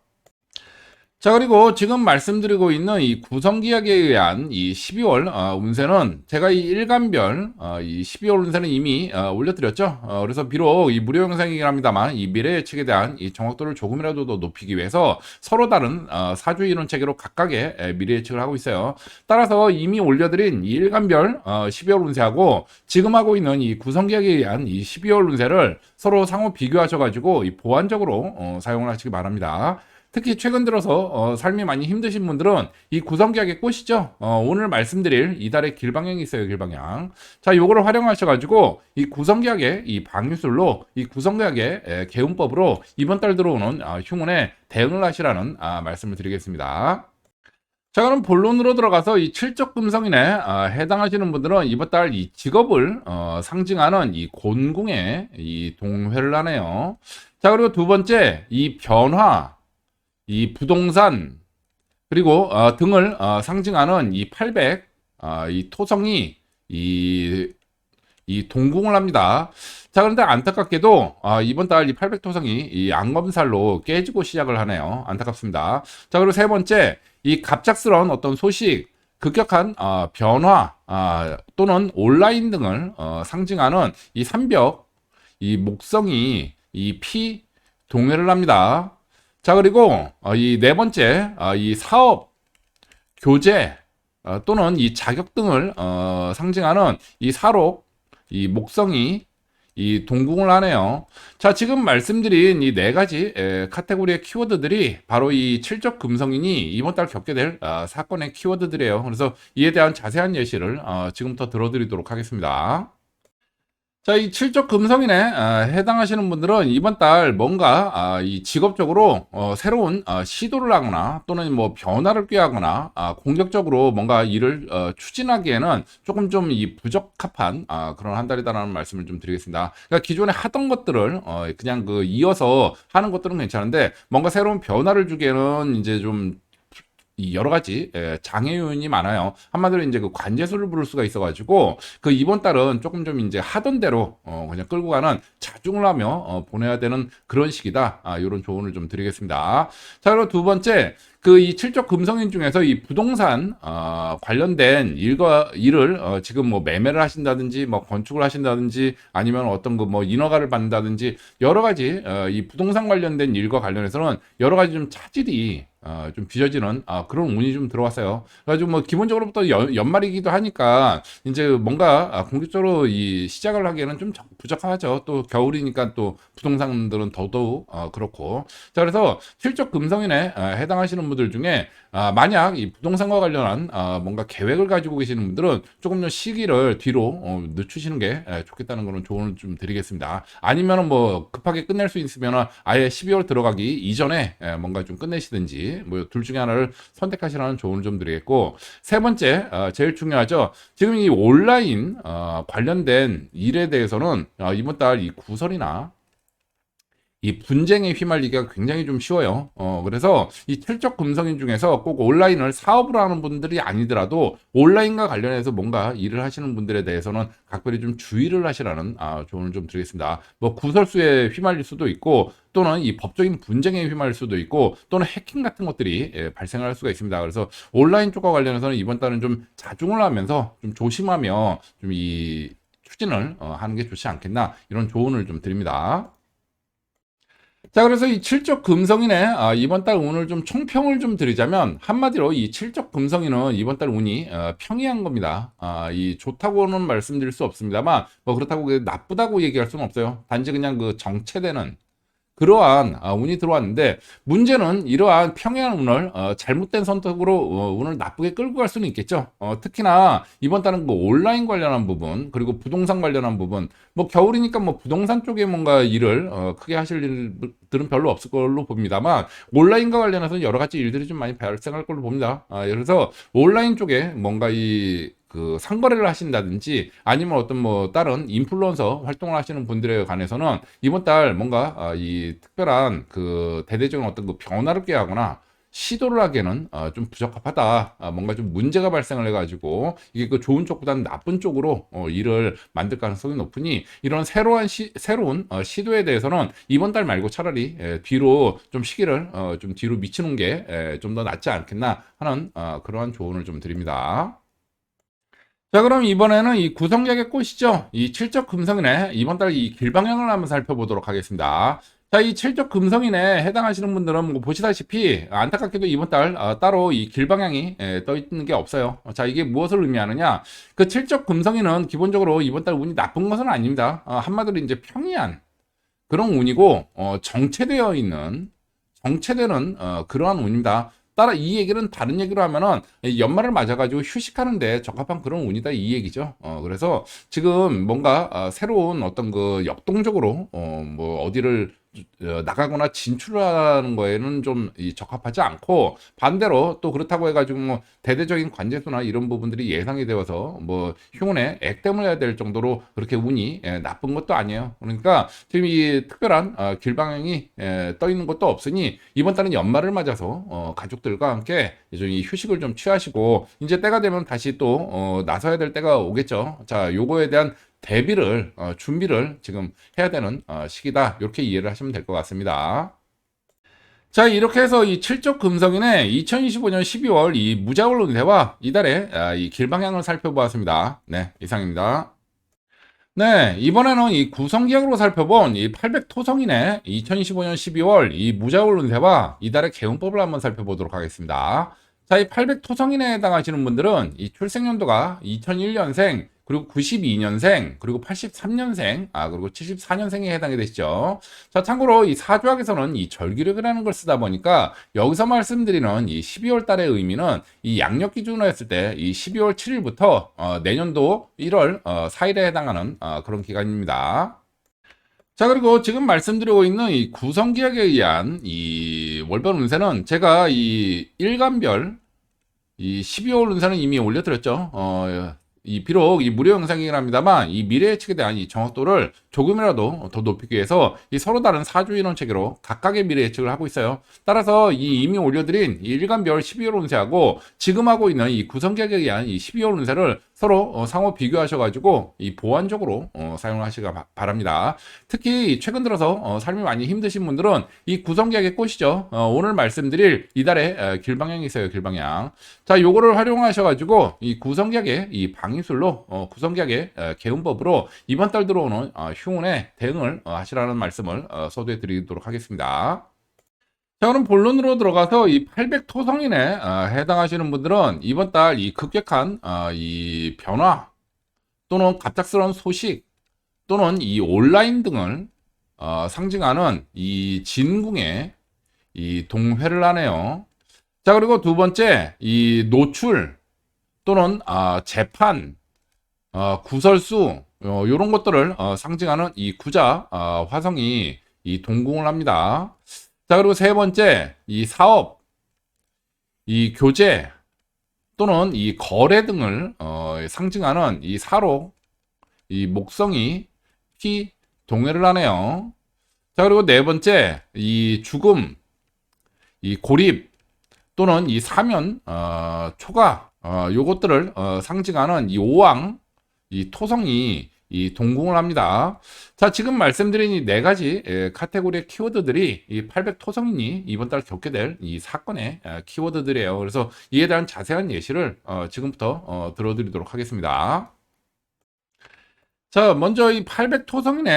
자, 그리고 지금 말씀드리고 있는 이 구성기약에 의한 이 12월 운세는 제가 이 일간별 이 12월 운세는 이미 올려드렸죠. 그래서 비록 이 무료 영상이긴 합니다만 이 미래 예측에 대한 이 정확도를 조금이라도 더 높이기 위해서 서로 다른 사주 이론 체계로 각각의 미래 예측을 하고 있어요. 따라서 이미 올려드린 이 일간별 12월 운세하고 지금 하고 있는 이 구성기약에 의한 이 12월 운세를 서로 상호 비교하셔가지고 이 보완적으로 사용을 하시기 바랍니다. 특히 최근 들어서 삶이 많이 힘드신 분들은 이 구성계약의 꽃이죠. 오늘 말씀드릴 이달의 길방향이 있어요. 길방향. 자, 요거를 활용하셔가지고 이 구성계약의 이 방유술로 이 구성계약의 개운법으로 이번 달 들어오는 흉운에 대응을 하시라는 말씀을 드리겠습니다. 자, 그럼 본론으로 들어가서 이 칠적 금성인에 해당하시는 분들은 이번 달 이 직업을 상징하는 이 곤궁에 이 동회를 하네요. 자, 그리고 두 번째 이 변화, 이 부동산 그리고 등을 상징하는 이 800, 이 토성이 이 동궁을 합니다. 자, 그런데 안타깝게도 이번 달 이 800 토성이 이 안검살로 깨지고 시작을 하네요. 안타깝습니다. 자, 그리고 세 번째 이 갑작스러운 어떤 소식, 급격한 변화 또는 온라인 등을 상징하는 이 삼벽, 이 목성이 이 피 동해를 합니다. 자, 그리고 이 네 번째 이 사업, 교제 또는 이 자격 등을 상징하는 이 사록, 이 목성이 이 동궁을 하네요. 자, 지금 말씀드린 이 네 가지 카테고리의 키워드들이 바로 이 칠적 금성인이 이번 달 겪게 될 사건의 키워드들이에요. 그래서 이에 대한 자세한 예시를 지금부터 들어드리도록 하겠습니다. 자, 이 칠적 금성인에 해당하시는 분들은 이번 달 뭔가 이 직업적으로 새로운 시도를 하거나 또는 뭐 변화를 꾀하거나 공격적으로 뭔가 일을 추진하기에는 조금 좀 이 부적합한 그런 한 달이다라는 말씀을 좀 드리겠습니다. 그러니까 기존에 하던 것들을 그냥 그 이어서 하는 것들은 괜찮은데 뭔가 새로운 변화를 주기에는 이제 좀 이 여러 가지 장애 요인이 많아요. 한마디로 이제 그 관제수를 부를 수가 있어가지고 그 이번 달은 조금 좀 이제 하던 대로 그냥 끌고 가는 자중을 하며 보내야 되는 그런 시기다. 이런 조언을 좀 드리겠습니다. 자, 그리고 두 번째 그 이 칠적 금성인 중에서 이 부동산 관련된 일을 지금 뭐 매매를 하신다든지 뭐 건축을 하신다든지 아니면 어떤 그 뭐 인허가를 받는다든지 여러 가지 이 부동산 관련된 일과 관련해서는 여러 가지 좀 차질이 좀 빚어지는 그런 운이 좀 들어왔어요. 그래가지고 뭐 기본적으로부터 연말이기도 하니까 이제 뭔가 공격적으로 이 시작을 하기에는 좀 부족하죠. 또 겨울이니까 또 부동산들은 더더욱 그렇고. 자, 그래서 실적 금성인에 해당하시는 분들 중에 만약 이 부동산과 관련한 뭔가 계획을 가지고 계시는 분들은 조금 더 시기를 뒤로 늦추시는 게 좋겠다는 그런 조언을 좀 드리겠습니다. 아니면은 뭐 급하게 끝낼 수 있으면 아예 12월 들어가기 이전에 뭔가 좀 끝내시든지 뭐 둘 중에 하나를 선택하시라는 조언을 좀 드리겠고, 세 번째 제일 중요하죠. 지금 이 온라인 관련된 일에 대해서는 이번 달 이 구설이나 이 분쟁에 휘말리기가 굉장히 좀 쉬워요. 그래서 이 칠적 금성인 중에서 꼭 온라인을 사업으로 하는 분들이 아니더라도 온라인과 관련해서 뭔가 일을 하시는 분들에 대해서는 각별히 좀 주의를 하시라는 조언을 좀 드리겠습니다. 뭐 구설수에 휘말릴 수도 있고 또는 이 법적인 분쟁에 휘말릴 수도 있고 또는 해킹 같은 것들이 발생할 수가 있습니다. 그래서 온라인 쪽과 관련해서는 이번 달은 좀 자중을 하면서 좀 조심하며 좀 이 추진을 하는 게 좋지 않겠나 이런 조언을 좀 드립니다. 자, 그래서 이 칠적 금성인의 이번 달 운을 좀 총평을 좀 드리자면 한마디로 이 칠적 금성인은 이번 달 운이 평이한 겁니다. 이 좋다고는 말씀드릴 수 없습니다만 뭐 그렇다고 나쁘다고 얘기할 수는 없어요. 단지 그냥 그 정체되는 그러한 운이 들어왔는데 문제는 이러한 평이한 운을 잘못된 선택으로 운을 나쁘게 끌고 갈 수는 있겠죠. 특히나 이번 달은 뭐 온라인 관련한 부분 그리고 부동산 관련한 부분 뭐 겨울이니까 뭐 부동산 쪽에 뭔가 일을 크게 하실 일들은 별로 없을 걸로 봅니다만 온라인과 관련해서 여러 가지 일들이 좀 많이 발생할 걸로 봅니다. 그래서 온라인 쪽에 뭔가 이 그 상거래를 하신다든지 아니면 어떤 뭐 다른 인플루언서 활동을 하시는 분들에 관해서는 이번 달 뭔가 이 특별한 그 대대적인 어떤 그 변화를 꾀하거나 시도를 하기에는 좀 부적합하다. 뭔가 좀 문제가 발생을 해가지고 이게 그 좋은 쪽보다는 나쁜 쪽으로 일을 만들 가능성이 높으니 이런 새로운 시도에 대해서는 이번 달 말고 차라리 뒤로 좀 시기를 좀 뒤로 미치는 게 좀 더 낫지 않겠나 하는 그러한 조언을 좀 드립니다. 자, 그럼 이번에는 이 구성객의 꽃이죠. 이 칠적 금성인의 이번 달 이 길방향을 한번 살펴보도록 하겠습니다. 자, 이 칠적 금성인에 해당하시는 분들은 뭐 보시다시피 안타깝게도 이번 달 따로 이 길방향이 떠 있는 게 없어요. 자, 이게 무엇을 의미하느냐? 그 칠적 금성인은 기본적으로 이번 달 운이 나쁜 것은 아닙니다. 한마디로 이제 평이한 그런 운이고 정체되는 그러한 운입니다. 따라 이 얘기는 다른 얘기로 하면은 연말을 맞아가지고 휴식하는데 적합한 그런 운이다 이 얘기죠. 그래서 지금 뭔가 새로운 어떤 그 역동적으로 뭐 어디를 나가거나 진출하는 거에는 좀 적합하지 않고 반대로 또 그렇다고 해가지고 뭐 대대적인 관제수나 이런 부분들이 예상이 되어서 뭐 흉운에 액땜을 해야 될 정도로 그렇게 운이 나쁜 것도 아니에요. 그러니까 지금 이 특별한 길방향이 떠 있는 것도 없으니 이번 달은 연말을 맞아서 가족들과 함께 좀 이 휴식을 좀 취하시고 이제 때가 되면 다시 또 나서야 될 때가 오겠죠. 자, 요거에 대한 대비를 준비를 지금 해야 되는 시기다. 이렇게 이해를 하시면 될 것 같습니다. 자, 이렇게 해서 이 칠적 금성인의 2025년 12월 이 무자월 운세와 이달의 이 길방향을 살펴보았습니다. 네, 이상입니다. 네, 이번에는 이 구성기약으로 살펴본 이 800토성인의 2025년 12월 이 무자월 운세와 이달의 개운법을 한번 살펴보도록 하겠습니다. 자, 이 800토성인에 해당하시는 분들은 이 출생연도가 2001년생, 그리고 92년생, 그리고 83년생, 그리고 74년생에 해당이 되시죠. 자, 참고로 이 사주학에서는 이 절기력이라는 걸 쓰다 보니까 여기서 말씀드리는 이 12월 달의 의미는 이 양력 기준으로 했을 때 이 12월 7일부터 내년도 1월 4일에 해당하는 그런 기간입니다. 자, 그리고 지금 말씀드리고 있는 이 구성기약에 의한 이 월별 운세는 제가 이 일간별 이 12월 운세는 이미 올려드렸죠. 이 비록 이 무료 영상이긴 합니다만 이 미래 예측에 대한 이 정확도를 조금이라도 더 높이기 위해서 이 서로 다른 사주 인원 체계로 각각의 미래 예측을 하고 있어요. 따라서 이 이미 올려드린 이 일간별 12월 운세하고 지금 하고 있는 이 구성객에 의한 이 12월 운세를 서로 상호 비교하셔가지고 이 보완적으로 사용을 하시기 바랍니다. 특히 최근 들어서 삶이 많이 힘드신 분들은 이 구성객의 꽃이죠. 오늘 말씀드릴 이달의 길방향이 있어요. 길방향. 자, 요거를 활용하셔가지고 이 구성객의 이 방위술로 구성객의 개운법으로 이번 달 들어오는 흉운에 대응을 하시라는 말씀을 서두에 드리도록 하겠습니다. 자, 그럼 본론으로 들어가서 이 800토성인에 해당하시는 분들은 이번 달 이 급격한 이 변화 또는 갑작스러운 소식 또는 이 온라인 등을 상징하는 이 진궁에 이 동회를 하네요. 자, 그리고 두 번째 이 노출 또는 재판, 구설수 이런 것들을 상징하는 이 구자 화성이 이 동궁을 합니다. 자, 그리고 세 번째 이 사업, 이 교제 또는 이 거래 등을 상징하는 이 사록, 이 목성이 피 동해를 하네요. 자, 그리고 네 번째 이 죽음, 이 고립 또는 이 사면, 초가 요것들을 상징하는 이 오왕, 이 토성이 이 동궁을 합니다. 자, 지금 말씀드린 이 네 가지 카테고리의 키워드들이 이 800 토성인이 이번 달 겪게 될 이 사건의 키워드들이에요. 그래서 이에 대한 자세한 예시를 지금부터 들어드리도록 하겠습니다. 자, 먼저 이 800 토성인에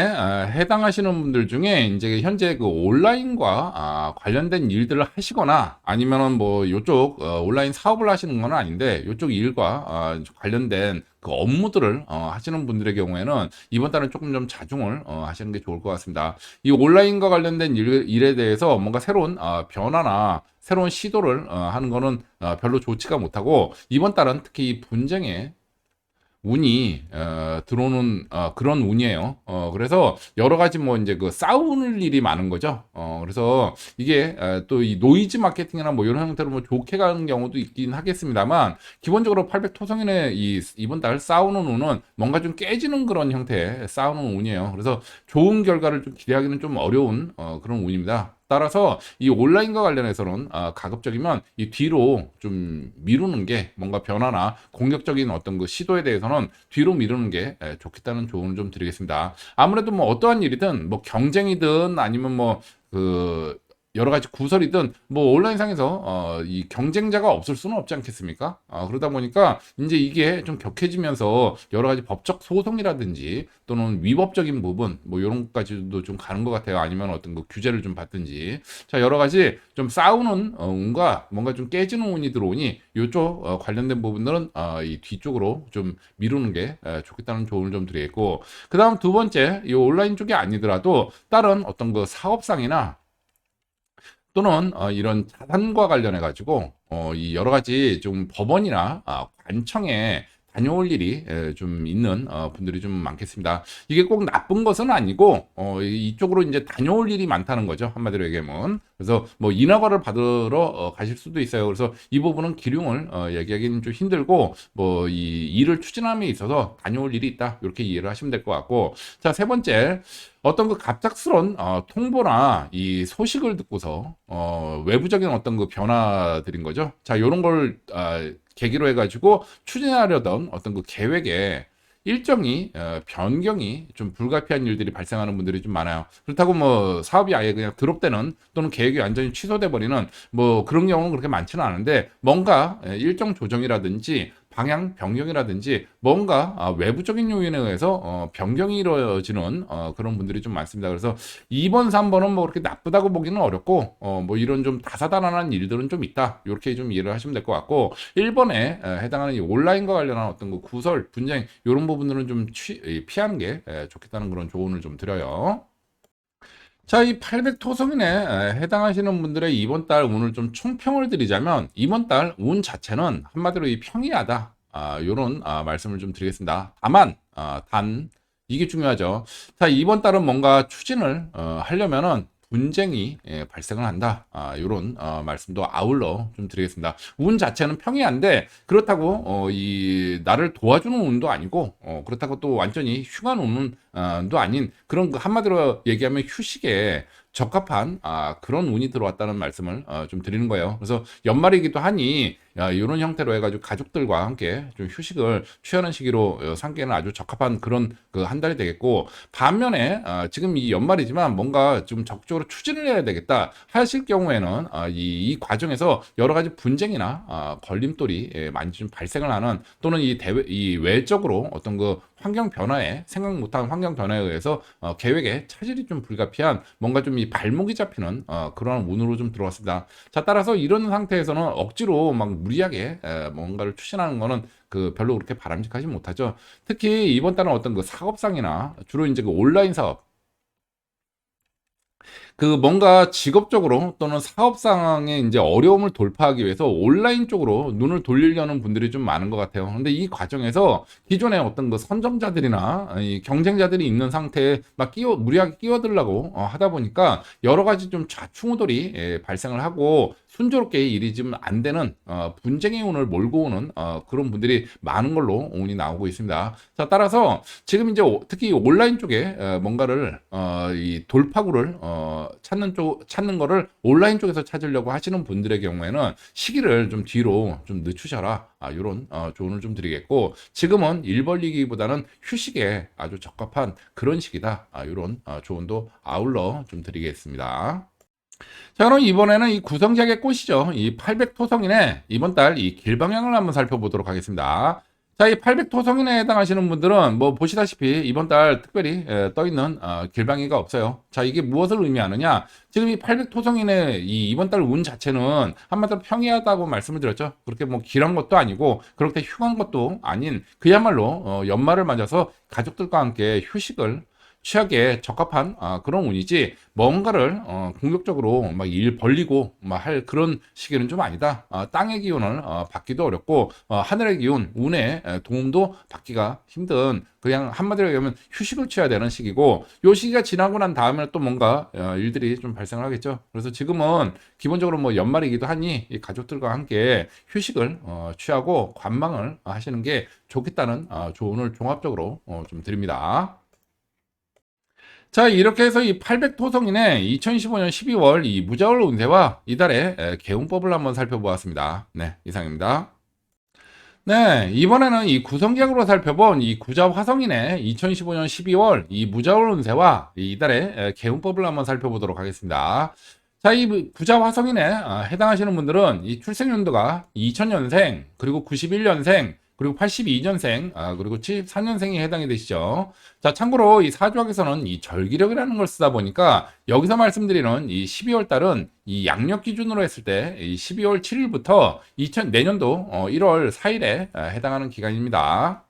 해당하시는 분들 중에 이제 현재 그 온라인과 관련된 일들을 하시거나 아니면은 뭐 요쪽 온라인 사업을 하시는 건 아닌데 요쪽 일과 관련된 그 업무들을 하시는 분들의 경우에는 이번 달은 조금 좀 자중을 하시는 게 좋을 것 같습니다. 이 온라인과 관련된 일에 대해서 뭔가 새로운 변화나 새로운 시도를 하는 거는 별로 좋지가 못하고 이번 달은 특히 이 분쟁에 운이 들어오는 그런 운이에요. 그래서 여러 가지 뭐 이제 그 싸우는 일이 많은 거죠. 그래서 이게 또 이 노이즈 마케팅이나 뭐 이런 형태로 뭐 좋게 가는 경우도 있긴 하겠습니다만 기본적으로 800 토성인의 이번 달 싸우는 운은 뭔가 좀 깨지는 그런 형태의 싸우는 운이에요. 그래서 좋은 결과를 좀 기대하기는 좀 어려운 그런 운입니다. 따라서 이 온라인과 관련해서는 가급적이면 이 뒤로 좀 미루는 게 뭔가 변화나 공격적인 어떤 그 시도에 대해서는 뒤로 미루는 게 좋겠다는 조언을 좀 드리겠습니다. 아무래도 뭐 어떠한 일이든 뭐 경쟁이든 아니면 뭐그 여러 가지 구설이든 뭐 온라인상에서 이 경쟁자가 없을 수는 없지 않겠습니까? 그러다 보니까 이제 이게 좀 격해지면서 여러 가지 법적 소송이라든지 또는 위법적인 부분 뭐 이런 것까지도 좀 가는 것 같아요. 아니면 어떤 그 규제를 좀 받든지 자 여러 가지 좀 싸우는 운과 뭔가 좀 깨지는 운이 들어오니 이쪽 관련된 부분들은 이 뒤쪽으로 좀 미루는 게 좋겠다는 조언을 좀 드리겠고 그 다음 두 번째 이 온라인 쪽이 아니더라도 다른 어떤 그 사업상이나 또는 이런 자산과 관련해 가지고 이 여러 가지 좀 법원이나 관청에 다녀올 일이 좀 있는 분들이 좀 많겠습니다. 이게 꼭 나쁜 것은 아니고 이쪽으로 이제 다녀올 일이 많다는 거죠. 한마디로 얘기하면. 그래서 뭐 인허가를 받으러 가실 수도 있어요. 그래서 이 부분은 기룡을 얘기하기는 좀 힘들고 뭐 이 일을 추진함에 있어서 다녀올 일이 있다. 이렇게 이해를 하시면 될 것 같고 자, 세 번째 어떤 그 갑작스런 통보나 이 소식을 듣고서 외부적인 어떤 그 변화들인 거죠. 자, 요런 걸 계기로 해가지고 추진하려던 어떤 그 계획에 일정이 변경이 좀 불가피한 일들이 발생하는 분들이 좀 많아요. 그렇다고 뭐 사업이 아예 그냥 드롭되는 또는 계획이 완전히 취소돼 버리는 뭐 그런 경우는 그렇게 많지는 않은데 뭔가 일정 조정이라든지 방향 변경이라든지 뭔가 외부적인 요인에 의해서 변경이 이루어지는 그런 분들이 좀 많습니다. 그래서 2번, 3번은 뭐 그렇게 나쁘다고 보기는 어렵고 뭐 이런 좀 다사다난한 일들은 좀 있다. 이렇게 좀 이해를 하시면 될 것 같고 1번에 해당하는 이 온라인과 관련한 어떤 그 구설, 분쟁 이런 부분들은 좀 피하는 게 좋겠다는 그런 조언을 좀 드려요. 자, 이 800 토성인에 해당하시는 분들의 이번 달 운을 좀 총평을 드리자면 이번 달 운 자체는 한마디로 이 평이하다. 요런 말씀을 좀 드리겠습니다. 다만 단 이게 중요하죠. 자, 이번 달은 뭔가 추진을 하려면은 분쟁이 발생을 한다. 요런 말씀도 아울러 좀 드리겠습니다. 운 자체는 평이한데 그렇다고 이 나를 도와주는 운도 아니고 그렇다고 또 완전히 흉한 운은 도 아닌 그런 그 한마디로 얘기하면 휴식에 적합한 그런 운이 들어왔다는 말씀을 좀 드리는 거예요. 그래서 연말이기도 하니 이런 형태로 해가지고 가족들과 함께 좀 휴식을 취하는 시기로 삼기에는 아주 적합한 그런 그 한 달이 되겠고 반면에 지금 이 연말이지만 뭔가 좀 적극적으로 추진을 해야 되겠다 하실 경우에는 이 과정에서 여러 가지 분쟁이나 걸림돌이 많이 좀 발생을 하는 또는 이 외적으로 어떤 그 환경 변화에 생각 못한 환경 변화에 의해서 계획에 차질이 좀 불가피한 뭔가 좀 이 발목이 잡히는 그러한 운으로 좀 들어왔습니다. 자, 따라서 이런 상태에서는 억지로 막 무리하게 뭔가를 추진하는 거는 그 별로 그렇게 바람직하지 못하죠. 특히 이번 달은 어떤 그 사업상이나 주로 이제 그 온라인 사업 그 뭔가 직업적으로 또는 사업상의 이제 어려움을 돌파하기 위해서 온라인 쪽으로 눈을 돌리려는 분들이 좀 많은 것 같아요. 근데 이 과정에서 기존의 어떤 그 선점자들이나 이 경쟁자들이 있는 상태에 막 무리하게 끼어들려고 하다 보니까 여러 가지 좀 좌충우돌이 발생을 하고 순조롭게 일이 좀 안 되는 분쟁의 운을 몰고 오는 그런 분들이 많은 걸로 운이 나오고 있습니다. 자, 따라서 지금 이제 특히 온라인 쪽에 뭔가를 이 돌파구를 찾는 거를 온라인 쪽에서 찾으려고 하시는 분들의 경우에는 시기를 좀 뒤로 좀 늦추셔라. 이런 조언을 좀 드리겠고 지금은 일 벌리기보다는 휴식에 아주 적합한 그런 시기다. 이런 조언도 아울러 좀 드리겠습니다. 자, 그럼 이번에는 이 구성작의 꽃이죠. 이 800 토성인의 이번 달 이 길방향을 한번 살펴보도록 하겠습니다. 자, 이 800 토성인에 해당하시는 분들은 뭐 보시다시피 이번 달 특별히 떠 있는 길방위가 없어요. 자, 이게 무엇을 의미하느냐? 지금 이 800 토성인의 이 이번 달 운 자체는 한마디로 평이하다고 말씀을 드렸죠. 그렇게 뭐 길한 것도 아니고 그렇게 흉한 것도 아닌 그야말로 연말을 맞아서 가족들과 함께 휴식을 취하기에 적합한 그런 운이지 뭔가를 공격적으로 막 일 벌리고 막 할 그런 시기는 좀 아니다. 땅의 기운을 받기도 어렵고 하늘의 기운, 운의 도움도 받기가 힘든 그냥 한마디로 얘기하면 휴식을 취해야 되는 시기고 요 시기가 지나고 난 다음에 또 뭔가 일들이 좀 발생을 하겠죠. 그래서 지금은 기본적으로 뭐 연말이기도 하니 이 가족들과 함께 휴식을 취하고 관망을 하시는 게 좋겠다는 조언을 종합적으로 좀 드립니다. 자, 이렇게 해서 이 800토성인의 2025년 12월 이 무자월 운세와 이달의 개운법을 한번 살펴보았습니다. 네, 이상입니다. 네, 이번에는 이 구성격으로 살펴본 이 구자 화성인의 2015년 12월 이 무자월 운세와 이달의 개운법을 한번 살펴보도록 하겠습니다. 자, 이 구자 화성인에 해당하시는 분들은 이 출생 연도가 2000년생, 그리고 91년생, 그리고 82년생, 그리고 74년생이 해당이 되시죠. 자, 참고로 이 사주학에서는 이 절기력이라는 걸 쓰다 보니까 여기서 말씀드리는 이 12월 달은 이 양력 기준으로 했을 때 이 12월 7일부터 내년도 1월 4일에 해당하는 기간입니다.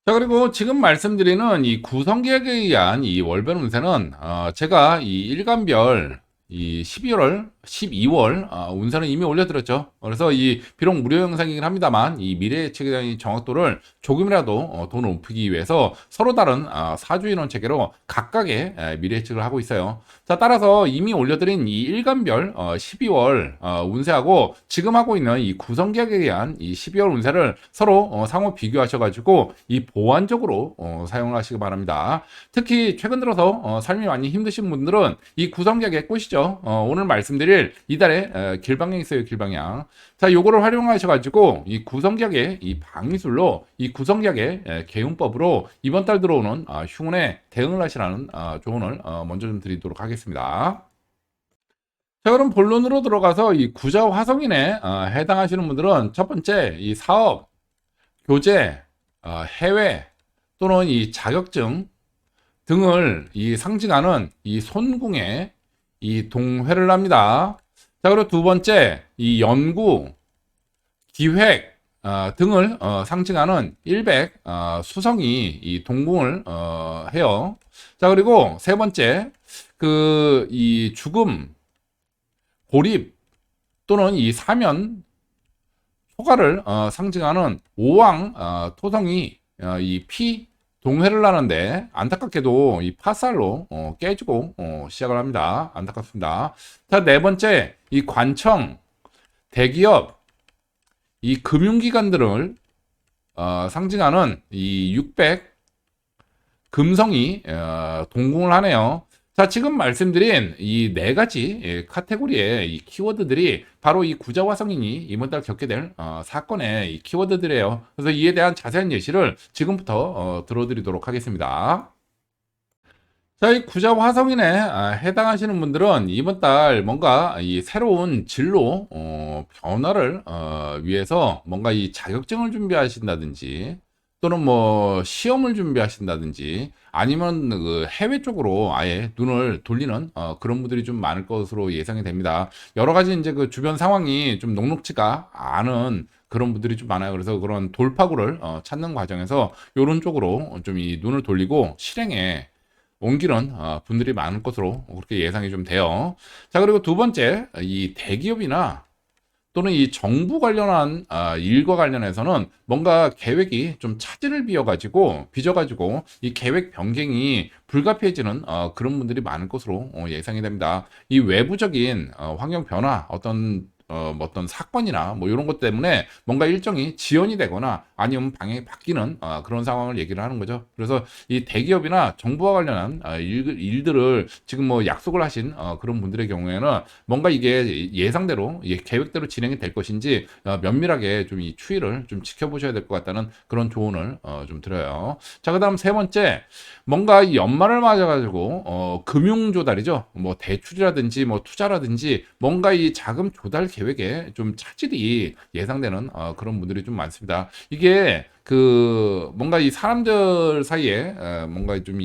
자, 그리고 지금 말씀드리는 이 구성계획에 의한 이 월별 운세는 제가 이 일간별 이 12월, 12월 운세는 이미 올려드렸죠. 그래서 이 비록 무료 영상이긴 합니다만 이 미래 예측에 대한 정확도를 조금이라도 더 높이기 위해서 서로 다른 사주인원 체계로 각각의 미래 예측을 하고 있어요. 자, 따라서 이미 올려드린 이 일간별 12월 운세하고 지금 하고 있는 이 구성계획에 의한 이 12월 운세를 서로 상호 비교하셔가지고 이 보완적으로 사용을 하시기 바랍니다. 특히 최근 들어서 삶이 많이 힘드신 분들은 이 구성계획에 꼬시죠. 오늘 말씀드릴 이달의 길방향 있어요, 길방향. 자, 요거를 활용하셔가지고 이 구성격의 이 방위술로 이 구성격의 개운법으로 이번 달 들어오는 흉운에 대응을 하시라는 조언을 먼저 좀 드리도록 하겠습니다. 자, 그럼 본론으로 들어가서 이 구자 화성인에 해당하시는 분들은 첫 번째 이 사업, 교제, 해외 또는 이 자격증 등을 이 상징하는 이 손궁에 이 동회를 합니다. 자, 그리고 두 번째, 이 연구, 기획 등을 상징하는 일백 수성이 이 동궁을 해요. 자, 그리고 세 번째, 이 죽음, 고립 또는 이 사면, 초가를 상징하는 오왕 토성이 이 피 동회를 하는데 안타깝게도 이 파살로 깨지고 시작을 합니다. 안타깝습니다. 자, 네 번째 이 관청, 대기업, 이 금융기관들을 상징하는 이 600 금성이 동궁을 하네요. 자, 지금 말씀드린 이 네 가지 카테고리의 이 키워드들이 바로 이 구자화성인이 이번 달 겪게 될 사건의 이 키워드들이에요. 그래서 이에 대한 자세한 예시를 지금부터 들어드리도록 하겠습니다. 자, 이 구자화성인에 해당하시는 분들은 이번 달 뭔가 이 새로운 진로 변화를 위해서 뭔가 이 자격증을 준비하신다든지 또는 뭐 시험을 준비하신다든지 아니면 그 해외 쪽으로 아예 눈을 돌리는 그런 분들이 좀 많을 것으로 예상이 됩니다. 여러 가지 이제 그 주변 상황이 좀 녹록지가 않은 그런 분들이 좀 많아요. 그래서 그런 돌파구를 찾는 과정에서 이런 쪽으로 좀 이 눈을 돌리고 실행에 옮기는 분들이 많을 것으로 그렇게 예상이 좀 돼요. 자, 그리고 두 번째, 이 대기업이나 또는 이 정부 관련한 일과 관련해서는 뭔가 계획이 좀 차질을 빚어가지고 이 계획 변경이 불가피해지는 그런 분들이 많을 것으로 예상이 됩니다. 이 외부적인 환경 변화, 뭐 어떤 사건이나 뭐 이런 것 때문에 뭔가 일정이 지연이 되거나 아니면 방향이 바뀌는 그런 상황을 얘기를 하는 거죠. 그래서 이 대기업이나 정부와 관련한 일들을 지금 뭐 약속을 하신 그런 분들의 경우에는 뭔가 이게 예상대로 계획대로 진행이 될 것인지 면밀하게 좀 이 추이를 좀 지켜보셔야 될 것 같다는 그런 조언을 좀 드려요. 자, 그다음 세 번째, 뭔가 이 연말을 맞아가지고 금융 조달이죠. 뭐 대출이라든지 뭐 투자라든지 뭔가 이 자금 조달 계획에 좀 차질이 예상되는 그런 분들이 좀 많습니다. 이게 뭔가 이 사람들 사이에 뭔가 좀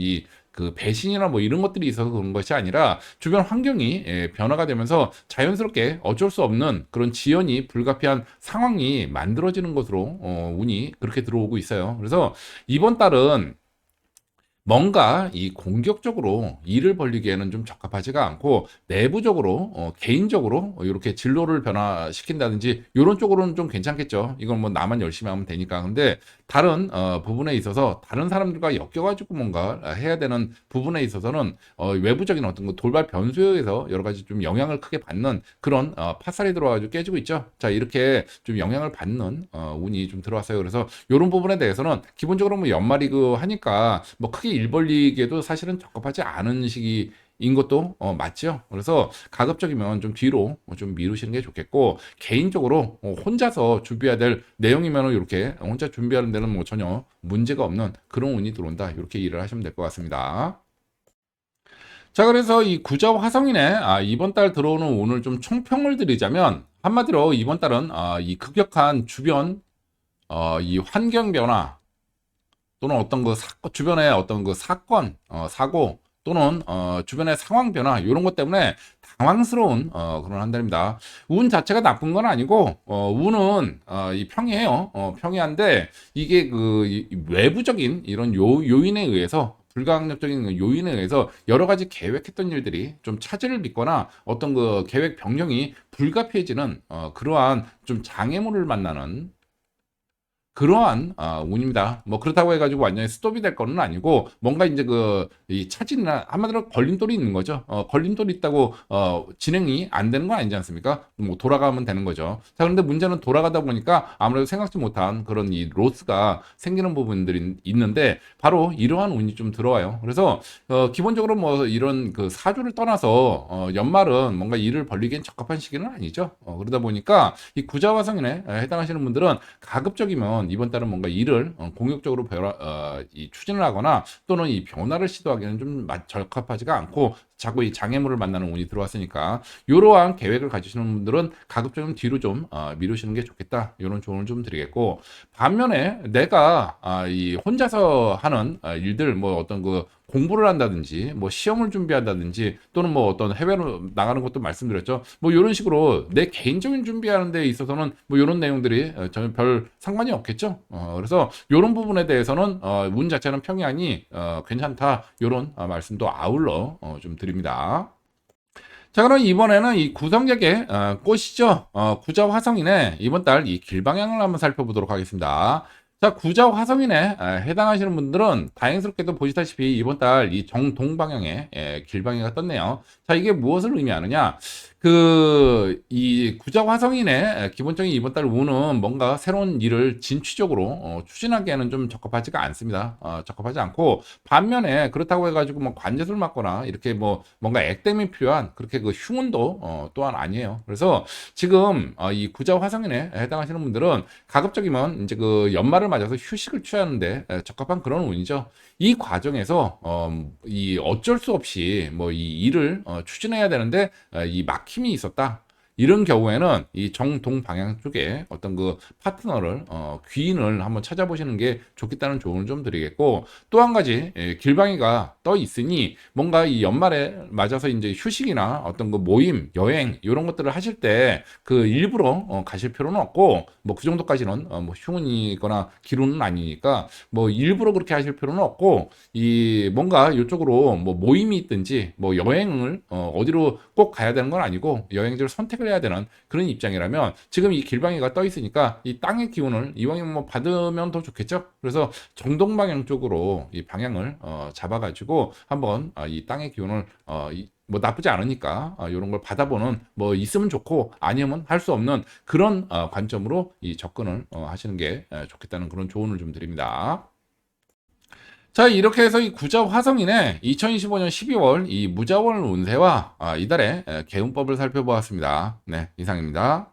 그 배신이나 뭐 이런 것들이 있어서 그런 것이 아니라 주변 환경이 변화가 되면서 자연스럽게 어쩔 수 없는 그런 지연이 불가피한 상황이 만들어지는 것으로 운이 그렇게 들어오고 있어요. 그래서 이번 달은 뭔가 이 공격적으로 일을 벌리기에는 좀 적합하지가 않고 내부적으로 개인적으로 이렇게 진로를 변화시킨다든지 이런 쪽으로는 좀 괜찮겠죠. 이건 뭐 나만 열심히 하면 되니까. 근데 다른 부분에 있어서 다른 사람들과 엮여가지고 뭔가 해야 되는 부분에 있어서는 외부적인 어떤 그 돌발 변수에 의해서 여러 가지 좀 영향을 크게 받는 그런 파살이 들어와가지고 깨지고 있죠. 자, 이렇게 좀 영향을 받는 운이 좀 들어왔어요. 그래서 이런 부분에 대해서는 기본적으로 뭐 연말이고 하니까 뭐 크게 일 벌리기에도 사실은 적합하지 않은 시기 인 것도 맞죠. 그래서 가급적이면 좀 뒤로 좀 미루시는 게 좋겠고, 개인적으로 혼자서 준비해야 될 내용이면 이렇게 혼자 준비하는 데는 뭐 전혀 문제가 없는 그런 운이 들어온다, 이렇게 일을 하시면 될 것 같습니다. 자, 그래서 이 구자 화성인의 이번 달 들어오는 운을 좀 총평을 드리자면, 한마디로 이번 달은 이 급격한 주변 이 환경 변화 또는 어떤 그 사건, 주변의 어떤 그 사건, 사고 또는 주변의 상황 변화, 이런 것 때문에 당황스러운 그런 한 달입니다. 운 자체가 나쁜 건 아니고 운은 이 평이에요. 평이한데 이게 이 외부적인 이런 요인에 의해서, 불가항력적인 그 요인에 의해서 여러 가지 계획했던 일들이 좀 차질을 빚거나 어떤 그 계획 변경이 불가피해지는 그러한 좀 장애물을 만나는 그러한 운입니다. 뭐 그렇다고 해 가지고 완전히 스톱이 될 거는 아니고, 뭔가 인제 이 차질이나 한마디로 걸림돌이 있는 거죠. 걸림돌이 있다고 진행이 안 되는 건 아니지 않습니까? 뭐 돌아가면 되는 거죠. 자, 그런데 문제는 돌아가다 보니까 아무래도 생각지 못한 그런 이 로스가 생기는 부분들이 있는데, 바로 이러한 운이 좀 들어와요. 그래서 기본적으로 뭐 이런 그 사주를 떠나서 연말은 뭔가 일을 벌리기엔 적합한 시기는 아니죠. 그러다 보니까 이 구자화성인에 해당하시는 분들은 가급적이면 이번 달은 뭔가 일을 공격적으로 추진을 하거나 또는 이 변화를 시도하기에는 좀 적합하지가 않고, 자꾸 이 장애물을 만나는 운이 들어왔으니까 이러한 계획을 가지시는 분들은 가급적이면 뒤로 좀 미루시는 게 좋겠다, 이런 조언을 좀 드리겠고, 반면에 내가 이 혼자서 하는 일들, 뭐 어떤 그 공부를 한다든지 뭐 시험을 준비한다든지 또는 뭐 어떤 해외로 나가는 것도 말씀드렸죠. 뭐 이런 식으로 내 개인적인 준비하는 데 있어서는 뭐 이런 내용들이 전혀 별 상관이 없겠죠. 그래서 이런 부분에 대해서는 운 자체는 평이하니 괜찮다, 이런 말씀도 아울러 좀 드립니다. 자, 그럼 이번에는 이 구성객의 꽃이죠. 구자 화성인의 이번 달 이 길방향을 한번 살펴보도록 하겠습니다. 자, 구자 화성인에 해당하시는 분들은 다행스럽게도 보시다시피 이번 달 이 정동방향에 길방향이 떴네요. 자, 이게 무엇을 의미하느냐? 이 구자 화성인의 기본적인 이번 달 운은 뭔가 새로운 일을 진취적으로 추진하기에는 좀 적합하지가 않습니다. 적합하지 않고, 반면에 그렇다고 해가지고 뭐 관제술 맞거나 이렇게 뭐 뭔가 액땜이 필요한 그렇게 그 흉운도 또한 아니에요. 그래서 지금 이 구자 화성인에 해당하시는 분들은 가급적이면 이제 그 연말을 맞아서 휴식을 취하는데 적합한 그런 운이죠. 이 과정에서 이 어쩔 수 없이 뭐 이 일을 추진해야 되는데 이 막힘이 있었다, 이런 경우에는 이 정동 방향 쪽에 어떤 그 파트너를 귀인을 한번 찾아보시는 게 좋겠다는 조언을 좀 드리겠고, 또 한 가지 길방이가 떠 있으니 뭔가 이 연말에 맞아서 이제 휴식이나 어떤 그 모임, 여행 이런 것들을 하실 때 그 일부러 가실 필요는 없고, 뭐 그 정도까지는 뭐 흉운이거나 기운은 아니니까 뭐 일부러 그렇게 하실 필요는 없고, 이 뭔가 이쪽으로 뭐 모임이 있든지 뭐 여행을 어디로 꼭 가야 되는 건 아니고 여행지를 선택을 해야 되는 그런 입장이라면, 지금 이 길방이가 떠 있으니까 이 땅의 기운을 이왕이면 뭐 받으면 더 좋겠죠. 그래서 정동 방향 쪽으로 이 방향을 잡아가지고 한번 이 땅의 기운을 뭐 나쁘지 않으니까 이런 걸 받아보는, 뭐 있으면 좋고 아니면 할 수 없는 그런 관점으로 이 접근을 하시는 게 좋겠다는 그런 조언을 좀 드립니다. 자, 이렇게 해서 이 구자 화성인의 2025년 12월 이 무자월 운세와 이달의 개운법을 살펴보았습니다. 네, 이상입니다.